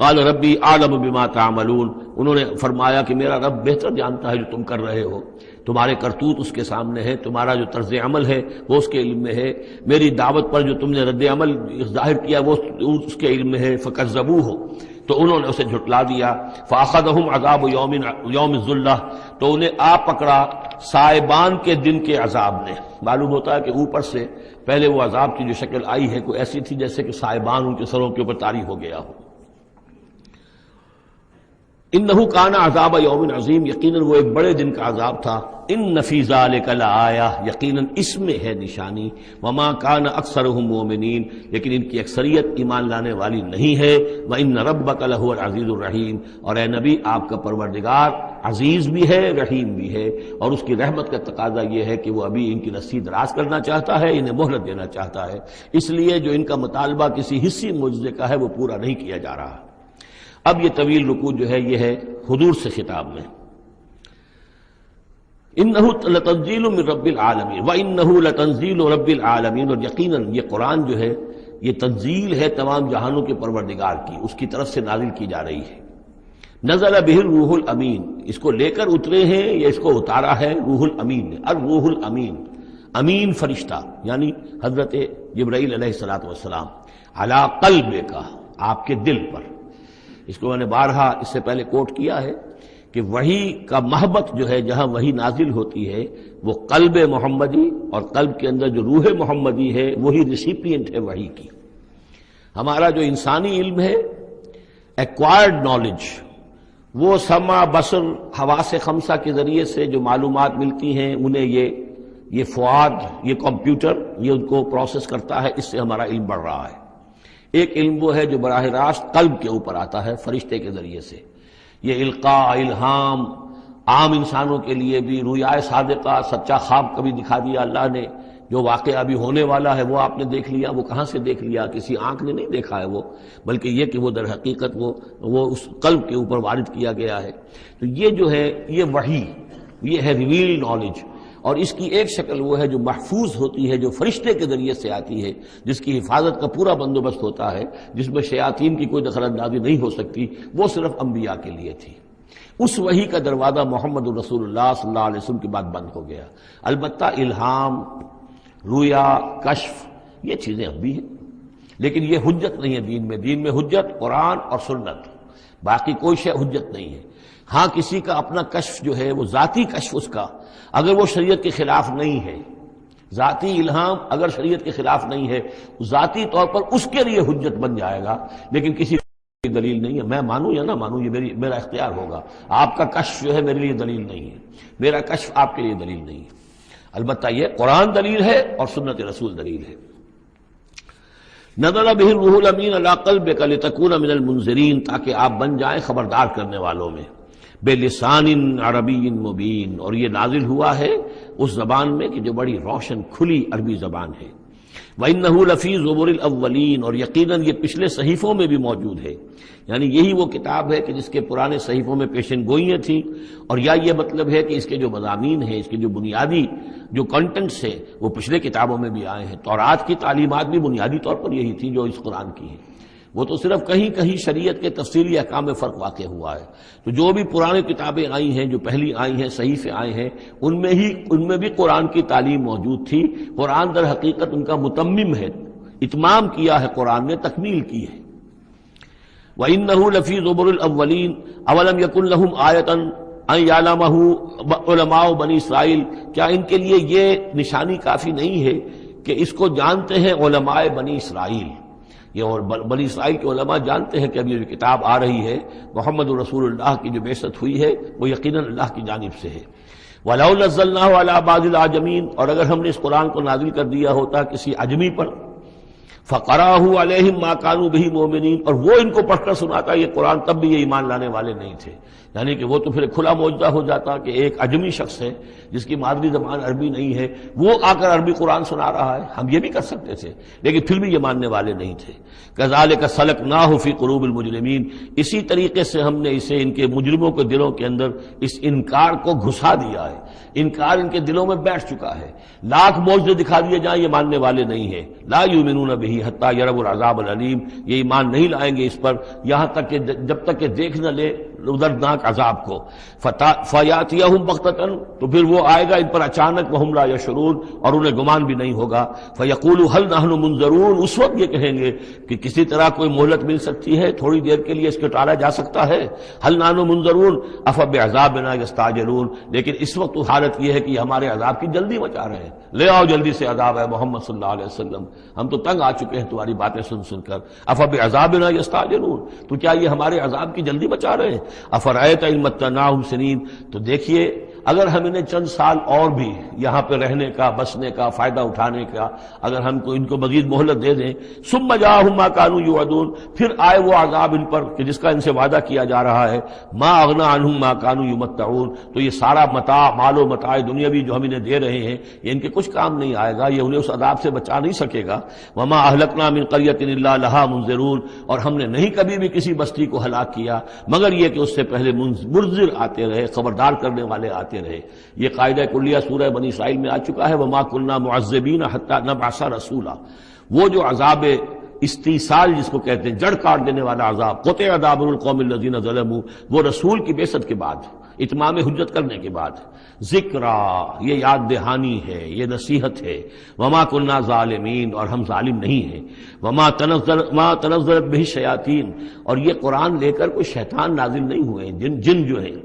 قال ربی اعلم بما تعملون، انہوں نے فرمایا کہ میرا رب بہتر جانتا ہے جو تم کر رہے ہو، تمہارے کرتوت اس کے سامنے ہے، تمہارا جو طرز عمل ہے وہ اس کے علم میں ہے، میری دعوت پر جو تم نے رد عمل ظاہر کیا وہ اس کے علم میں ہے۔ فکذبوہ، تو انہوں نے اسے جھٹلا دیا۔ فاخذہم عذاب یوم الذلہ، تو انہیں آ پکڑا سائبان کے دن کے عذاب نے۔ معلوم ہوتا ہے کہ اوپر سے پہلے وہ عذاب کی جو شکل آئی ہے کوئی ایسی تھی جیسے کہ سائبان ان کے سروں کے اوپر طاری ہو گیا ہو۔ انہ کان عذاب یوم عظیم، یقیناً وہ ایک بڑے دن کا عذاب تھا. ان فی ذلک لآیہ، یقیناً اس میں ہے نشانی. وما کان اکثرهم مؤمنین، لیکن ان کی اکثریت ایمان لانے والی نہیں ہے. وان ربک لہو العزیز الرحیم، اور اے نبی آپ کا پروردگار عزیز بھی ہے رحیم بھی ہے، اور اس کی رحمت کا تقاضا یہ ہے کہ وہ ابھی ان کی رسی دراز کرنا چاہتا ہے، انہیں مہلت دینا چاہتا ہے. اس لیے جو ان کا مطالبہ کسی حصی معجزے کا ہے وہ پورا نہیں کیا جا رہا. اب یہ طویل رکوع جو ہے یہ ہے حضور سے خطاب میں. انہ لتنزیل من رب العالمین وانہ لتنزیل رب العالمین، اور یقیناً یہ قرآن جو ہے یہ تنزیل ہے تمام جہانوں کے پروردگار کی، اس کی طرف سے نازل کی جا رہی ہے. نزل بہ الروح الامین، اس کو لے کر اترے ہیں یا اس کو اتارا ہے روح الامین نے. الروح الامین، امین فرشتہ یعنی حضرت جبرائیل علیہ الصلوۃ والسلام. علی قلبک، آپ کے دل پر. اس کو میں نے بارہا اس سے پہلے کوٹ کیا ہے کہ وحی کا محبت جو ہے جہاں وحی نازل ہوتی ہے وہ قلب محمدی، اور قلب کے اندر جو روح محمدی ہے وہی ریسیپینٹ ہے وحی کی. ہمارا جو انسانی علم ہے ایکوائرڈ نالج، وہ سمع بصر حواس خمسہ کے ذریعے سے جو معلومات ملتی ہیں انہیں یہ فؤاد، یہ کمپیوٹر یہ ان کو پروسیس کرتا ہے، اس سے ہمارا علم بڑھ رہا ہے. ایک علم وہ ہے جو براہ راست قلب کے اوپر آتا ہے فرشتے کے ذریعے سے. یہ القاء، الہام عام انسانوں کے لیے بھی. رؤیا صادقہ، سچا خواب کبھی دکھا دیا اللہ نے، جو واقعہ ابھی ہونے والا ہے وہ آپ نے دیکھ لیا. وہ کہاں سے دیکھ لیا؟ کسی آنکھ نے نہیں دیکھا ہے وہ، بلکہ یہ کہ وہ در حقیقت وہ اس قلب کے اوپر وارد کیا گیا ہے. تو یہ جو ہے یہ وحی، یہ ہے ریویل نالج. اور اس کی ایک شکل وہ ہے جو محفوظ ہوتی ہے، جو فرشتے کے ذریعے سے آتی ہے، جس کی حفاظت کا پورا بندوبست ہوتا ہے، جس میں شیاطین کی کوئی دخل اندازی نہیں ہو سکتی. وہ صرف انبیاء کے لیے تھی. اس وحی کا دروازہ محمد رسول اللہ صلی اللہ علیہ وسلم کے بعد بند ہو گیا. البتہ الہام، رؤیا، کشف یہ چیزیں اب بھی ہیں، لیکن یہ حجت نہیں ہے دین میں. دین میں حجت قرآن اور سنت، باقی کوئی شے حجت نہیں ہے. ہاں کسی کا اپنا کشف جو ہے وہ ذاتی کشف، اس کا اگر وہ شریعت کے خلاف نہیں ہے، ذاتی الہام اگر شریعت کے خلاف نہیں ہے، ذاتی طور پر اس کے لیے حجت بن جائے گا، لیکن کسی کی دلیل نہیں ہے. میں مانوں یا نہ مانوں یہ میرا اختیار ہوگا. آپ کا کشف جو ہے میرے لیے دلیل نہیں ہے، میرا کشف آپ کے لیے دلیل نہیں ہے. البتہ یہ قرآن دلیل ہے اور سنت رسول دلیل ہے. نزل بہ الروح الامین علی قلبک لتکون من المنذرین، تاکہ آپ بن جائیں خبردار کرنے والوں میں. بلسان عربی مبین، اور یہ نازل ہوا ہے اس زبان میں کہ جو بڑی روشن کھلی عربی زبان ہے. وَإِنَّهُ لَفِي زُبُرِ الْأَوَّلِينَ، اور یقیناً یہ پچھلے صحیفوں میں بھی موجود ہے. یعنی یہی وہ کتاب ہے کہ جس کے پرانے صحیفوں میں پیشن گوئیاں تھیں، اور یا یہ مطلب ہے کہ اس کے جو مضامین ہیں، اس کے جو بنیادی جو کنٹینٹس ہیں وہ پچھلے کتابوں میں بھی آئے ہیں. تورات کی تعلیمات بھی بنیادی طور پر یہی تھی جو اس قرآن کی ہیں. وہ تو صرف کہیں کہیں شریعت کے تفصیلی احکام میں فرق واقع ہوا ہے. تو جو بھی پرانی کتابیں آئی ہیں، جو پہلی آئی ہیں، صحیفے آئے ہیں، ان میں بھی قرآن کی تعلیم موجود تھی. قرآن در حقیقت ان کا متمم ہے، اتمام کیا ہے قرآن نے، تکمیل کی ہے. وَإِنَّهُ لَفِي زُبُرِ الْأَوَّلِينَ أَوَلَمْ يَكُنْ لَهُمْ آیَةً أَنْ يَعْلَمَهُ عُلَمَاءُ بنی اسرائیل، کیا ان کے لیے یہ نشانی کافی نہیں ہے کہ اس کو جانتے ہیں علماء بنی اسرائیل؟ یہ اور بنی اسرائیل کے علماء جانتے ہیں کہ اب یہ جو کتاب آ رہی ہے محمد رسول اللہ کی جو بعثت ہوئی ہے وہ یقیناً اللہ کی جانب سے ہے. وَلَوْ نَزَّلْنَاهُ عَلَى بَعْضِ الْأَعْجَمِينَ، اور اگر ہم نے اس قرآن کو نازل کر دیا ہوتا کسی عجمی پر، فَقَرَأَهُ عَلَيْهِمْ مَا كَانُوا بِهِ مُؤْمِنِينَ، اور وہ ان کو پڑھ کر سناتا یہ قرآن، تب بھی یہ ایمان لانے والے نہیں تھے. یعنی کہ وہ تو پھر کھلا معجزہ ہو جاتا کہ ایک عجمی شخص ہے جس کی مادری زبان عربی نہیں ہے، وہ آ کر عربی قرآن سنا رہا ہے. ہم یہ بھی کر سکتے تھے، لیکن پھر بھی یہ ماننے والے نہیں تھے. كَذَلِكَ سَلَكْنَاهُ فِي قُلُوبِ الْمُجْرِمِينَ، اسی طریقے سے ہم نے اسے ان کے مجرموں کے دلوں کے اندر اس انکار کو گھسا دیا ہے. انکار ان کے دلوں میں بیٹھ چکا ہے. لاکھ معجزے دکھا دیے جائیں یہ ماننے والے نہیں ہیں. لا یؤمنون بہ حتی یروا العذاب العلیم، یہ ایمان نہیں لائیں گے اس پر یہاں تک کہ جب تک کہ دیکھ نہ لے دردناک عذاب کو، فیاتیہم بغتۃ، تو پھر وہ آئے گا ان پر اچانک، وہم لا یشعرون، اور انہیں گمان بھی نہیں ہوگا، فیقولوا هل نحن منظرون، اس وقت یہ کہیں گے کہ کسی طرح کوئی مہلت مل سکتی ہے، تھوڑی دیر کے لیے اس کو ٹالا جا سکتا ہے، هل نحن منظرون افبعذابنا یستعجلون، لیکن اس وقت حالت یہ ہے کہ یہ ہمارے عذاب کی جلدی مچا رہے ہیں، لے آؤ جلدی سے عذاب ہے محمد صلی اللہ علیہ وسلم، ہم تو تنگ آ چکے ہیں تمہاری باتیں سن سن کر، افبعذابنا یستعجلون، تو کیا یہ ہمارے عذاب کی جلدی مچا رہے ہیں، افرأیت ان متعناہم سنین، تو دیکھیے اگر ہم انہیں چند سال اور بھی یہاں پہ رہنے کا، بسنے کا، فائدہ اٹھانے کا، اگر ہم کو ان کو مزید مہلت دے دیں، ثم جاءہم ما کانوا یوعدون، پھر آئے وہ عذاب ان پر کہ جس کا ان سے وعدہ کیا جا رہا ہے، ما اغنی عنہم ما کانوا یمتعون، تو یہ سارا متاع، مال و متاع دنیاوی جو ہم انہیں دے رہے ہیں، یہ ان کے کچھ کام نہیں آئے گا، یہ انہیں اس عذاب سے بچا نہیں سکے گا، وما اہلکنا من قریۃ الا لہا منذرون، اور ہم نے نہیں کبھی بھی کسی بستی کو ہلاک کیا مگر یہ کہ اس سے پہلے منذر آتے رہے، خبردار کرنے والے آتے رہے۔ یہ قاعدہ کلیہ سورہ بنی اسرائیل میں آ چکا ہے، وما كنا معذبین حتی نبعث رسولا، وہ جو عذاب استیصال جس کو کہتے ہیں، جڑ کاٹ دینے والا عذاب، قطع دابر القوم الذین ظلموا، وہ رسول کی بعثت کے بعد، اتمام حجت کرنے کے بعد، ذکرا، یہ یاد دہانی ہے، یہ نصیحت ہے، وما كنا ظالمین، اور ہم ظالم نہیں ہیں، وما تنزلت به الشیاطین، اور یہ قرآن لے کر کوئی شیطان نازل نہیں ہوئے ہیں، جن جو ہیں،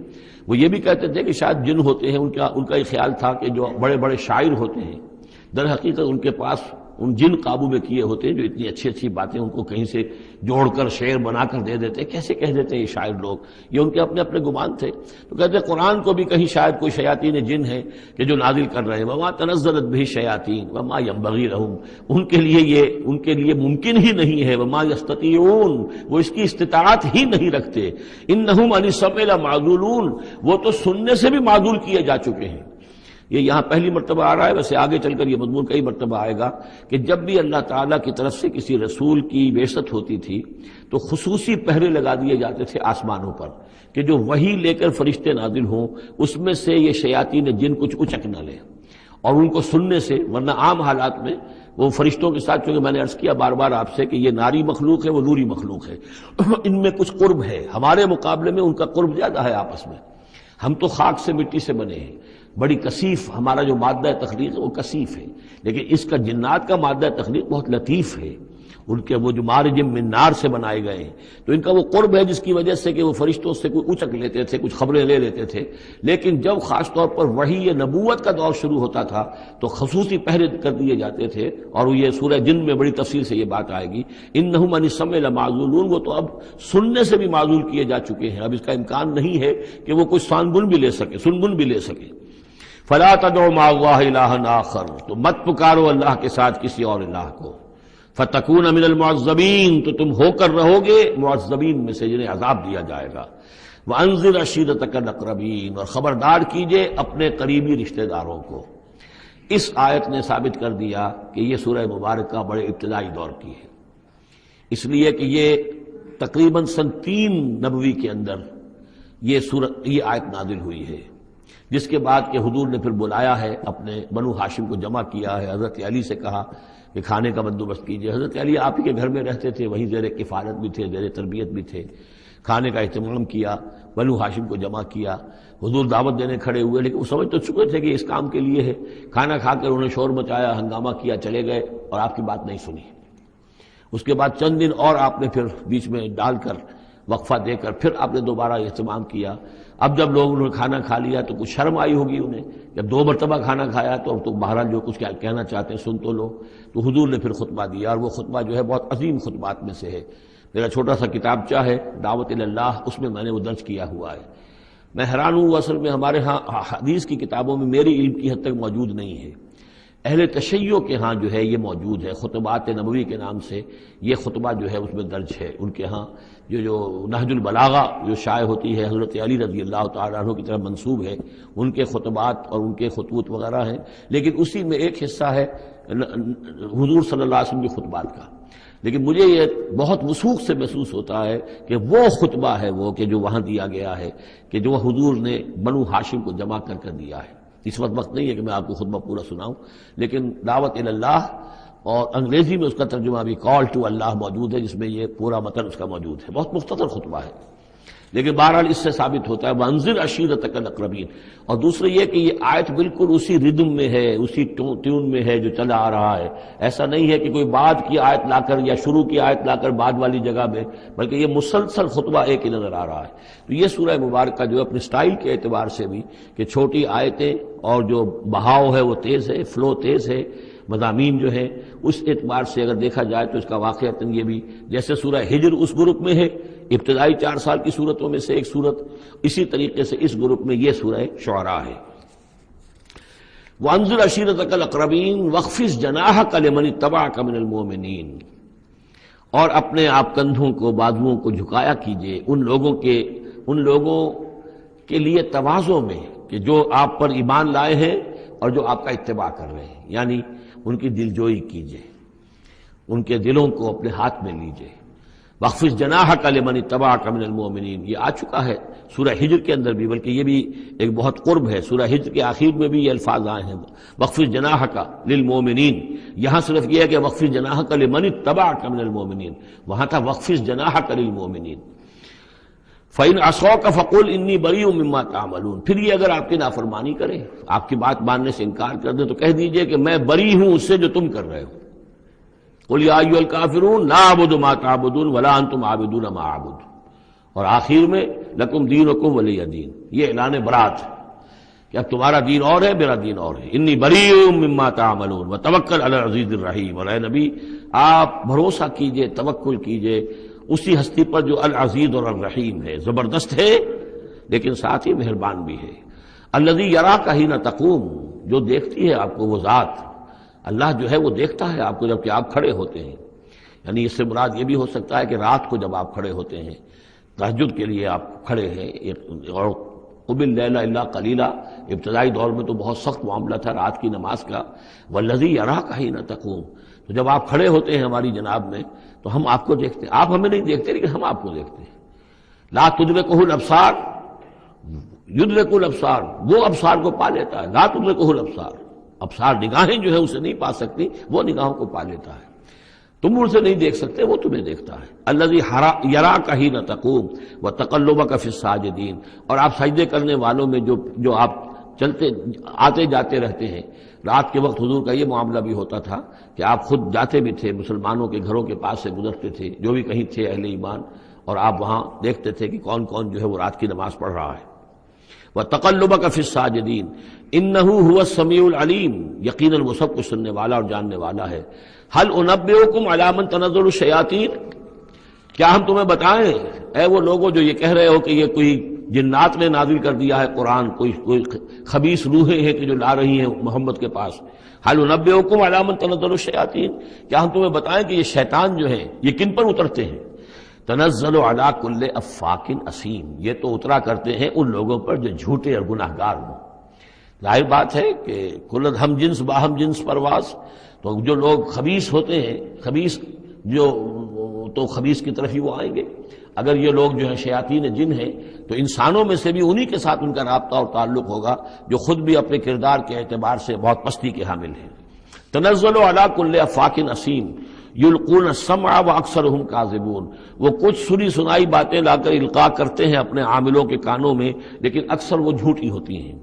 وہ یہ بھی کہتے تھے کہ شاید جن ہوتے ہیں، ان کا یہ خیال تھا کہ جو بڑے بڑے شاعر ہوتے ہیں، در حقیقت ان کے پاس ان جن قابو میں کیے ہوتے ہیں جو اتنی اچھی اچھی باتیں ان کو کہیں سے جوڑ کر شعر بنا کر دے دیتے، کیسے کہہ دیتے ہیں یہ شاعر لوگ، یہ ان کے اپنے اپنے گمان تھے، تو کہتے ہیں قرآن کو بھی کہیں شاید کوئی شیاطین جن ہے کہ جو نازل کر رہے ہیں، وما تنزلت به الشیاطین وما ينبغي لهم، ان کے لیے ممکن ہی نہیں ہے، وما يستطيعون، وہ اس کی استطاعت ہی نہیں رکھتے، انہم عن السمع لمعذولون، وہ تو سننے سے بھی معذول کیے جا چکے ہیں۔ یہ یہاں پہلی مرتبہ آ رہا ہے، ویسے آگے چل کر یہ مضمون کئی مرتبہ آئے گا کہ جب بھی اللہ تعالیٰ کی طرف سے کسی رسول کی بعثت ہوتی تھی تو خصوصی پہرے لگا دیے جاتے تھے آسمانوں پر کہ جو وحی لے کر فرشتے نازل ہوں، اس میں سے یہ شیاطین جن کچھ اچک نہ لیں، اور ان کو سننے سے، ورنہ عام حالات میں وہ فرشتوں کے ساتھ، چونکہ میں نے عرض کیا بار بار آپ سے کہ یہ ناری مخلوق ہے، وہ نوری مخلوق ہے، ان میں کچھ قرب ہے، ہمارے مقابلے میں ان کا قرب زیادہ ہے آپس میں، ہم تو خاک سے مٹی سے بنے ہیں، بڑی کثیف ہمارا جو مادہ تخلیق ہے وہ کثیف ہے، لیکن اس کا جنات کا مادہ تخلیق بہت لطیف ہے، ان کے وہ جو مارج من نار سے بنائے گئے ہیں، تو ان کا وہ قرب ہے جس کی وجہ سے کہ وہ فرشتوں سے کوئی اچک لیتے تھے، کچھ خبریں لے لیتے تھے، لیکن جب خاص طور پر وحی نبوت کا دور شروع ہوتا تھا تو خصوصی پہرے کر دیے جاتے تھے، اور یہ سورہ جن میں بڑی تفصیل سے یہ بات آئے گی، انہم عن السمع لمعذولون، وہ تو اب سننے سے بھی معذول کیے جا چکے ہیں، اب اس کا امکان نہیں ہے کہ وہ کوئی سنبن بھی لے سکے، فلا تدعوا مع اللہ الہا آخر، تو مت پکارو اللہ کے ساتھ کسی اور الہ کو، فتکون من المعذبین، تو تم ہو کر رہو گے معذبین میں سے جنہیں عذاب دیا جائے گا، وانذر عشیرتک الاقربین، اور خبردار کیجئے اپنے قریبی رشتہ داروں کو۔ اس آیت نے ثابت کر دیا کہ یہ سورہ مبارکہ بڑے ابتدائی دور کی ہے، اس لیے کہ یہ تقریباً سن 3 نبوی کے اندر یہ آیت نازل ہوئی ہے، جس کے بعد کہ حضور نے پھر بلایا ہے، اپنے بنو ہاشم کو جمع کیا ہے، حضرت علی سے کہا کہ کھانے کا بندوبست کیجئے، حضرت علی آپ ہی کے گھر میں رہتے تھے، وہیں زیر کفالت بھی تھے، زیر تربیت بھی تھے، کھانے کا اہتمام کیا، بنو ہاشم کو جمع کیا، حضور دعوت دینے کھڑے ہوئے، لیکن وہ سمجھ تو چکے تھے کہ اس کام کے لیے ہے، کھانا کھا کر انہوں نے شور مچایا، ہنگامہ کیا، چلے گئے اور آپ کی بات نہیں سنی۔ اس کے بعد چند دن اور آپ نے پھر بیچ میں ڈال کر وقفہ دے کر پھر آپ نے دوبارہ اہتمام کیا۔ اب جب لوگوں نے کھانا کھا لیا تو کچھ شرم آئی ہوگی انہیں، جب 2 مرتبہ کھانا کھایا تو بہرحال جو کچھ کہنا چاہتے ہیں سن تو لو، تو حضور نے پھر خطبہ دیا، اور وہ خطبہ جو ہے بہت عظیم خطبات میں سے ہے، میرا چھوٹا سا کتابچہ ہے دعوت اللہ، اس میں میں نے وہ درج کیا ہوا ہے۔ میں حیران ہوں، اصل میں ہمارے ہاں حدیث کی کتابوں میں میری علم کی حد تک موجود نہیں ہے، اہل تشیع کے ہاں جو ہے یہ موجود ہے، خطبات نبوی کے نام سے یہ خطبہ جو ہے اس میں درج ہے، ان کے ہاں جو نہج البلاغہ جو شائع ہوتی ہے حضرت علی رضی اللہ تعالیٰ عنہ کی طرف منسوب ہے، ان کے خطبات اور ان کے خطوط وغیرہ ہیں، لیکن اسی میں ایک حصہ ہے حضور صلی اللہ علیہ وسلم کے خطبات کا، لیکن مجھے یہ بہت وثوق سے محسوس ہوتا ہے کہ وہ خطبہ ہے وہ کہ جو وہاں دیا گیا ہے، کہ جو حضور نے بنو ہاشم کو جمع کر دیا ہے۔ اس وقت نہیں ہے کہ میں آپ کو خطبہ پورا سناؤں، لیکن دعوت اللہ اور انگریزی میں اس کا ترجمہ بھی کال ٹو اللہ موجود ہے، جس میں یہ پورا متن اس کا موجود ہے، بہت مختصر خطبہ ہے۔ لیکن بہرحال اس سے ثابت ہوتا ہے وانذر عشیرتک الاقربین. اور دوسرے یہ کہ یہ آیت بالکل اسی ردم میں ہے، اسی ٹیون میں ہے جو چلا آ رہا ہے. ایسا نہیں ہے کہ کوئی بعد کی آیت لا کر یا شروع کی آیت لا کر بعد والی جگہ میں، بلکہ یہ مسلسل خطبہ ایک ہی نظر آ رہا ہے. تو یہ سورہ مبارکہ جو اپنے سٹائل کے اعتبار سے بھی کہ چھوٹی آیتیں اور جو بہاؤ ہے وہ تیز ہے، فلو تیز ہے، مضامین جو ہے اس اعتبار سے اگر دیکھا جائے تو اس کا واقعتاً یہ بھی جیسے سورہ ہجر اس گروپ میں ہے، ابتدائی 4 سال کی صورتوں میں سے ایک صورت، اسی طریقے سے اس گروپ میں یہ سورہ شعراء ہے. وانذر عشیرتک الاقربین واخفض جناحک لمن اتبعک من المؤمنین. اور اپنے آپ کندھوں کو، بازوؤں کو جھکایا کیجئے ان لوگوں کے لیے تواضع میں کہ جو آپ پر ایمان لائے ہیں اور جو آپ کا اتباع کر رہے ہیں، یعنی ان کی دلجوئی کیجئے، ان کے دلوں کو اپنے ہاتھ میں لیجئے. واخفض جناحک لمن اتبعک من المؤمنین، یہ آ چکا ہے سورہ ہجر کے اندر بھی، بلکہ یہ بھی ایک بہت قرب ہے. سورہ ہجر کے آخر میں بھی یہ الفاظ آئے ہیں واخفض جناحک للمؤمنین. یہاں صرف یہ ہے کہ واخفض جناحک لمن اتبعک من المؤمنین، وہاں تھا واخفض جناحک للمؤمنین. فَإِنْ عَصَوْكَ فَقُلْ إِنِّي بَرِيءٌ مِّمَّا تَعْمَلُونَ. پھر یہ اگر آپ کی نافرمانی کرے، آپ کی بات ماننے سے انکار کر دیں تو کہہ دیجئے کہ میں بری ہوں اس سے جو تم کر رہے ہو. قُلْ يَا أَيُّهَا الْكَافِرُونَ لَا أَعْبُدُ مَا تَعْبُدُونَ وَلَا أَنْتُمْ عَابِدُونَ مَا أَعْبُدُ. اور آخر میں لَكُمْ دِينُكُمْ وَلِيَّ دِينِ، یہ اعلان برات کہ اب تمہارا دین اور ہے، میرا دین اور ہے. إِنِّي بَرِيءٌ مِّمَّا تَعْمَلُونَ وَتَوَكَّلْ عَلَى الْعَزِيزِ الرَّحِيمِ. اور اے نبی آپ بھروسہ کیجئے، توکل کیجئے اسی ہستی پر جو العزیز اور الرحیم ہے، زبردست ہے لیکن ساتھ ہی مہربان بھی ہے. الذی یراک حین تقوم، جو دیکھتی ہے آپ کو وہ ذات، اللہ جو ہے وہ دیکھتا ہے آپ کو جب کہ آپ کھڑے ہوتے ہیں. یعنی اس سے مراد یہ بھی ہو سکتا ہے کہ رات کو جب آپ کھڑے ہوتے ہیں، تہجد کے لیے آپ کھڑے ہیں. اور قم اللیل الا قلیلا، ابتدائی دور میں تو بہت سخت معاملہ تھا رات کی نماز کا. والذی یراک حین تقوم، تو جب آپ کھڑے ہوتے ہیں ہماری جناب میں تو ہم آپ کو دیکھتے ہیں. آپ ہمیں نہیں دیکھتے لیکن ہم آپ کو دیکھتے ہیں. لا تدرکہ الابصار یدرک الابصار، وہ ابصار کو پا لیتا ہے. لا تدرکہ الابصار، ابصار نگاہیں جو ہے اسے نہیں پا سکتی، وہ نگاہوں کو پا لیتا ہے. تم اسے نہیں دیکھ سکتے، وہ تمہیں دیکھتا ہے. الذی یراک حین تقوم وتقلبک فی الساجدین. اور آپ سجدے کرنے والوں میں جو آپ چلتے آتے جاتے رہتے ہیں. رات کے وقت حضور کا یہ معاملہ بھی ہوتا تھا کہ آپ خود جاتے بھی تھے، مسلمانوں کے گھروں کے پاس سے گزرتے تھے جو بھی کہیں تھے اہل ایمان، اور آپ وہاں دیکھتے تھے کہ کون کون جو ہے وہ رات کی نماز پڑھ رہا ہے. وَتَقَلُّبَكَ فِي السَّاجِدِينَ إِنَّهُ هُوَ السَّمِيعُ الْعَلِيمُ، یقیناً وہ سب کچھ سننے والا اور جاننے والا ہے. هَلْ أُنَبِّئُكُمْ عَلَىٰ مَنْ تَنَزَّلُ الشَّيَاطِينُ، کیا ہم تمہیں بتائیں اے وہ لوگوں جو یہ کہہ رہے ہو کہ یہ کوئی جنات نے نازل کر دیا ہے قرآن، کوئی خبیث روحیں ہیں کہ جو لا رہی ہیں محمد کے پاس. هَلْ أُنَبِّئُكُمْ عَلَىٰ مَنْ تَنَزَّلُ الشَّيَاطِينُ، کیا ہم تمہیں بتائیں کہ یہ شیطان جو ہیں یہ کن پر اترتے ہیں. تنزل علی کل افاک اسیم، یہ تو اترا کرتے ہیں ان لوگوں پر جو جھوٹے اور گناہگار ہوں. ظاہر بات ہے کہ کل ہم جنس باہم جنس پرواز، تو جو لوگ خبیث ہوتے ہیں، خبیث جو تو خبیث کی طرف ہی وہ آئیں گے. اگر یہ لوگ جو ہیں شیاطین جن ہیں تو انسانوں میں سے بھی انہی کے ساتھ ان کا رابطہ اور تعلق ہوگا جو خود بھی اپنے کردار کے اعتبار سے بہت پستی کے حامل ہیں. تنزل علی کل افاک اسیم یلقون السمع واکثرهم کاذبون، وہ کچھ سنی سنائی باتیں لا کر القاء کرتے ہیں اپنے عاملوں کے کانوں میں لیکن اکثر وہ جھوٹی ہوتی ہیں.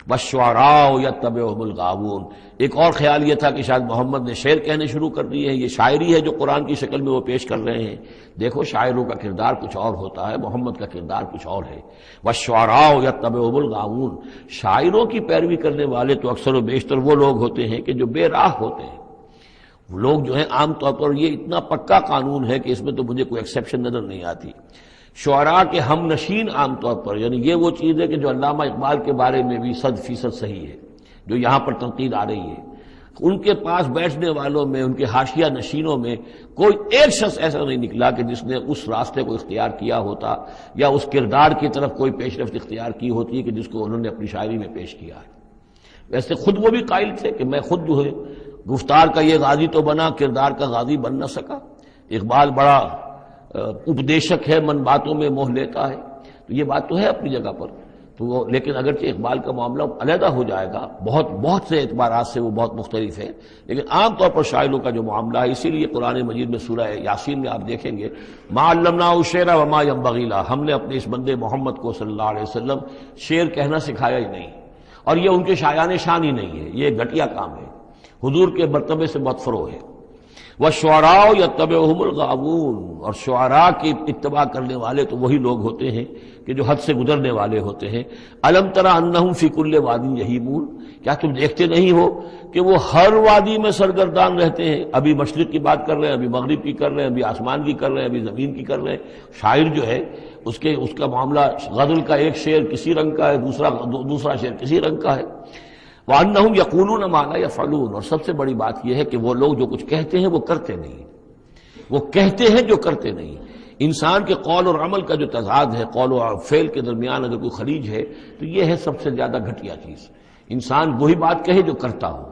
والشعراء یتبعهم الغاوون، ایک اور خیال یہ تھا کہ شاید محمد نے شعر کہنے شروع کر دیے ہیں، یہ شاعری ہے جو قرآن کی شکل میں وہ پیش کر رہے ہیں. دیکھو شاعروں کا کردار کچھ اور ہوتا ہے، محمد کا کردار کچھ اور ہے. والشعراء یتبعهم الغاوون، شاعروں کی پیروی کرنے والے تو اکثر و بیشتر وہ لوگ ہوتے ہیں کہ جو بے راہ ہوتے ہیں. لوگ جو ہیں عام طور پر، یہ اتنا پکا قانون ہے کہ اس میں تو مجھے کوئی ایکسیپشن نظر نہیں آتی. شعراء کے ہم نشین عام طور پر، یعنی یہ وہ چیز ہے کہ جو علامہ اقبال کے بارے میں بھی 100% صحیح ہے، جو یہاں پر تنقید آ رہی ہے. ان کے پاس بیٹھنے والوں میں، ان کے حاشیہ نشینوں میں کوئی ایک شخص ایسا نہیں نکلا کہ جس نے اس راستے کو اختیار کیا ہوتا یا اس کردار کی طرف کوئی پیش رفت اختیار کی ہوتی کہ جس کو انہوں نے اپنی شاعری میں پیش کیا ہے. ویسے خود وہ بھی قائل تھے کہ میں خود جو ہے گفتار کا یہ غازی تو بنا، کردار کا غازی بن نہ سکا. اقبال بڑا اپدیشک ہے، من باتوں میں موہ لیتا ہے. تو یہ بات تو ہے اپنی جگہ پر تو وہ لیکن اگرچہ اقبال کا معاملہ علیحدہ ہو جائے گا، بہت سے اعتبارات سے وہ بہت مختلف ہے، لیکن عام طور پر شاعروں کا جو معاملہ ہے، اسی لیے قرآن مجید میں سورہ یاسین میں آپ دیکھیں گے ما علمناہ الشعر وما ينبغی لہ، ہم نے اپنے اس بندے محمد کو صلی اللہ علیہ وسلم شعر کہنا سکھایا ہی نہیں، اور یہ ان کے شایان شان ہی نہیں ہے، یہ گھٹیا کام ہے، حضور کے مرتبے سے بہت فرو ہے۔ وَالشُّعَرَاءُ يَتَّبِعُهُمُ الْغَاوُونَ، اور شعراء کی اتباع کرنے والے تو وہی لوگ ہوتے ہیں کہ جو حد سے گزرنے والے ہوتے ہیں۔ أَلَمْ تَرَ أَنَّهُمْ فِي كُلِّ وَادٍ يَهِيمُونَ، کیا تم دیکھتے نہیں ہو کہ وہ ہر وادی میں سرگردان رہتے ہیں، ابھی مشرق کی بات کر رہے ہیں، ابھی مغرب کی کر رہے ہیں، ابھی آسمان کی کر رہے ہیں، ابھی زمین کی کر رہے ہیں۔ شاعر جو ہے اس کا معاملہ غزل کا ایک شعر کسی رنگ کا ہے، دوسرا شعر کسی رنگ کا ہے۔ وَأَنَّهُمْ يَقُولُونَ مَا لَا يَفْعَلُونَ، اور سب سے بڑی بات یہ ہے کہ وہ لوگ جو کچھ کہتے ہیں وہ کرتے نہیں، وہ کہتے ہیں جو کرتے نہیں۔ انسان کے قول اور عمل کا جو تضاد ہے، قول و فعل کے درمیان اگر کوئی خلیج ہے تو یہ ہے سب سے زیادہ گھٹیا چیز۔ انسان وہی بات کہے جو کرتا ہو،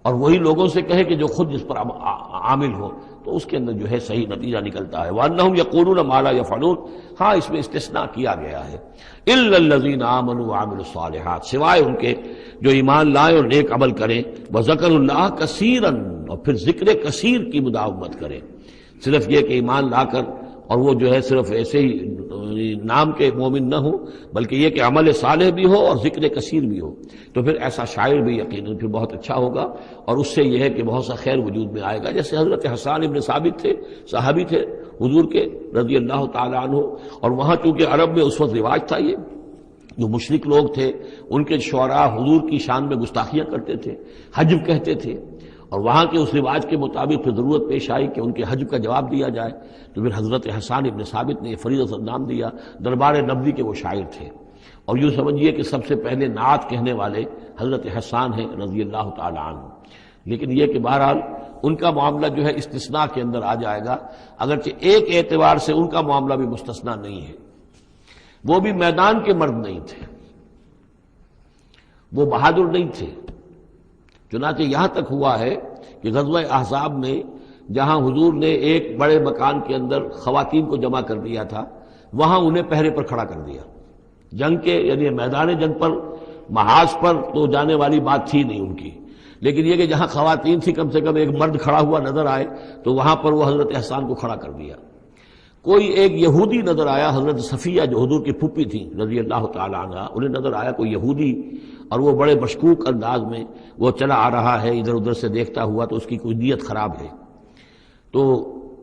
اور وہی لوگوں سے کہے کہ جو خود جس پر عامل ہو، تو اس کے اندر جو ہے صحیح نتیجہ نکلتا ہے۔ وَأَنَّهُمْ يَقُولُونَ مَا لَا يَفْعَلُونَ، ہاں اس میں استثناء کیا گیا ہے، إِلَّا الَّذِينَ آمَنُوا وَعَمِلُوا الصَّالِحَاتِ، سوائے ان کے جو ایمان لائیں اور نیک عمل کریں، وَذَكَرُوا اللَّهَ كَثِيرًا، اور پھر ذکر کثیر کی مداومت کریں۔ صرف یہ کہ ایمان لا کر اور وہ جو ہے صرف ایسے ہی نام کے مومن نہ ہو، بلکہ یہ کہ عمل صالح بھی ہو اور ذکر کثیر بھی ہو، تو پھر ایسا شاعر بھی یقیناً پھر بہت اچھا ہوگا، اور اس سے یہ ہے کہ بہت سا خیر وجود میں آئے گا۔ جیسے حضرت حسان ابن ثابت تھے، صحابی تھے حضور کے رضی اللہ تعالیٰ عنہ، اور وہاں چونکہ عرب میں اس وقت رواج تھا، یہ جو مشرک لوگ تھے ان کے شعراء حضور کی شان میں گستاخیاں کرتے تھے، حجب کہتے تھے، اور وہاں کے اس رواج کے مطابق پھر ضرورت پیش آئی کہ ان کے حجب کا جواب دیا جائے، تو پھر حضرت حسان ابن ثابت نے یہ فریضہ نام دیا، دربار نبوی کے وہ شاعر تھے، اور یوں سمجھیے کہ سب سے پہلے نعت کہنے والے حضرت حسان ہیں رضی اللہ تعالی عنہ۔ لیکن یہ کہ بہرحال ان کا معاملہ جو ہے استثناء کے اندر آ جائے گا، اگرچہ ایک اعتبار سے ان کا معاملہ بھی مستثنیٰ نہیں ہے، وہ بھی میدان کے مرد نہیں تھے، وہ بہادر نہیں تھے۔ چنانچہ یہاں تک ہوا ہے کہ غزوہ احزاب میں جہاں حضور نے ایک بڑے مکان کے اندر خواتین کو جمع کر دیا تھا، وہاں انہیں پہرے پر کھڑا کر دیا، جنگ کے یعنی میدان جنگ پر محاذ پر تو جانے والی بات تھی نہیں ان کی، لیکن یہ کہ جہاں خواتین تھی کم سے کم ایک مرد کھڑا ہوا نظر آئے تو وہاں پر وہ حضرت احسان کو کھڑا کر دیا۔ کوئی ایک یہودی نظر آیا، حضرت صفیہ جو حضور کی پھوپھی تھی رضی اللہ تعالی عنہ، انہیں نظر آیا کوئی یہودی، اور وہ بڑے مشکوک انداز میں وہ چلا آ رہا ہے ادھر ادھر سے دیکھتا ہوا، تو اس کی کوئی نیت خراب ہے۔ تو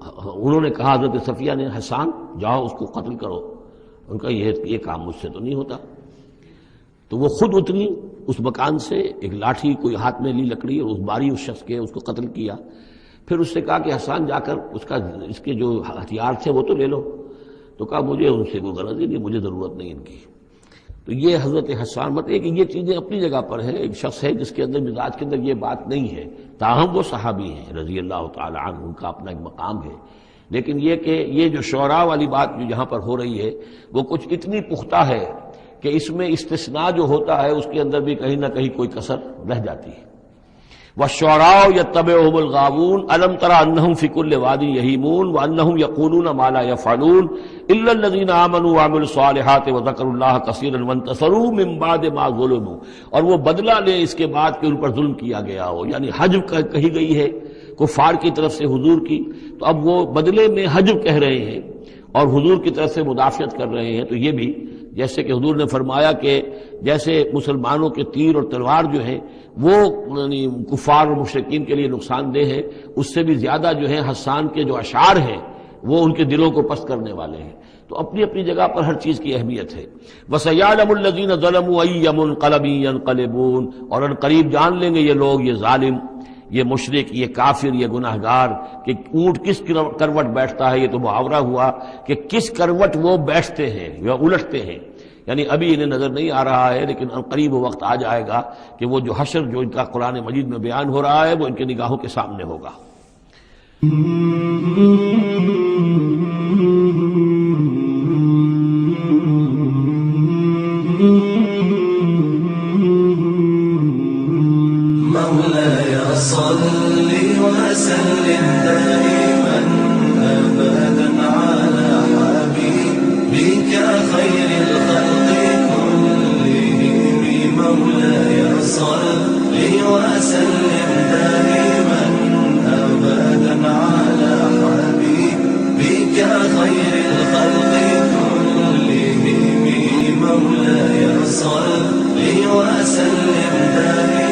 انہوں نے کہا حضرت صفیہ نے، حسان جاؤ اس کو قتل کرو۔ ان کا یہ کام مجھ سے تو نہیں ہوتا۔ تو وہ خود اتری اس مکان سے، ایک لاٹھی کوئی ہاتھ میں لی لکڑی، اور اس ماری اس شخص کے، اس کو قتل کیا۔ پھر اس سے کہا کہ حسان جا کر اس کے جو ہتھیار تھے وہ تو لے لو۔ تو کہا مجھے ان سے کوئی غرض ہی نہیں، مجھے ضرورت نہیں ان کی۔ تو یہ حضرت حسان مطلب کہ یہ چیزیں اپنی جگہ پر ہیں، ایک شخص ہے جس کے اندر مزاج کے اندر یہ بات نہیں ہے، تاہم وہ صحابی ہیں رضی اللہ تعالی عنہ، ان کا اپنا ایک مقام ہے۔ لیکن یہ کہ یہ جو شعراء والی بات جو یہاں پر ہو رہی ہے وہ کچھ اتنی پختہ ہے کہ اس میں استثناء جو ہوتا ہے اس کے اندر بھی کہیں نہ کہیں کوئی کسر رہ جاتی ہے۔ وَالشُّعَرَاءُ يَتَّبِعُهُمُ الْغَاوُونَ أَلَمْ تَرَ أَنَّهُمْ فِي كُلِّ وَادٍ يَهِيمُونَ وَأَنَّهُمْ يَقُولُونَ مَا لَا يَفْعَلُونَ إِلَّا الَّذِينَ آمَنُوا وَعَمِلُوا الصَّالِحَاتِ وَذَكَرُوا اللَّهَ كَثِيرًا وَانتَصَرُوا مِن بَعْدِ مَا ظُلِمُوا، اور وہ بدلہ لیں اس کے بعد کہ ان پر ظلم کیا گیا ہو، یعنی حجب کہی گئی ہے کفار کی طرف سے حضور کی، تو اب وہ بدلے میں حجب کہہ رہے ہیں اور حضور کی طرف سے مدافعت کر رہے ہیں۔ تو یہ بھی جیسے کہ حضور نے فرمایا کہ جیسے مسلمانوں کے تیر اور تلوار جو ہیں وہ یعنی کفار اور مشرکین کے لیے نقصان دہ ہے، اس سے بھی زیادہ جو ہے حسان کے جو اشعار ہیں وہ ان کے دلوں کو پست کرنے والے ہیں۔ تو اپنی اپنی جگہ پر ہر چیز کی اہمیت ہے۔ وَسَيَعْلَمُ الَّذِينَ ظَلَمُوا أَيَّ مُنقَلَبٍ يَنقَلِبُونَ، اور ان قریب جان لیں گے یہ لوگ، یہ ظالم، یہ مشرک، یہ کافر، یہ گناہگار کہ اونٹ کس کروٹ بیٹھتا ہے۔ یہ تو محاورہ ہوا کہ کس کروٹ وہ بیٹھتے ہیں یا الٹتے ہیں، یعنی ابھی انہیں نظر نہیں آ رہا ہے، لیکن قریب وقت آ جائے گا کہ وہ جو حشر جو ان کا قرآن مجید میں بیان ہو رہا ہے وہ ان کی نگاہوں کے سامنے ہوگا۔ مولاي صل وسلم دائما أبدا على حبيبك خير الخلق كلهم صل وسلم دائما أبدا على حبيبك خير الخلق كلهم. مولاي صل وسلم دائما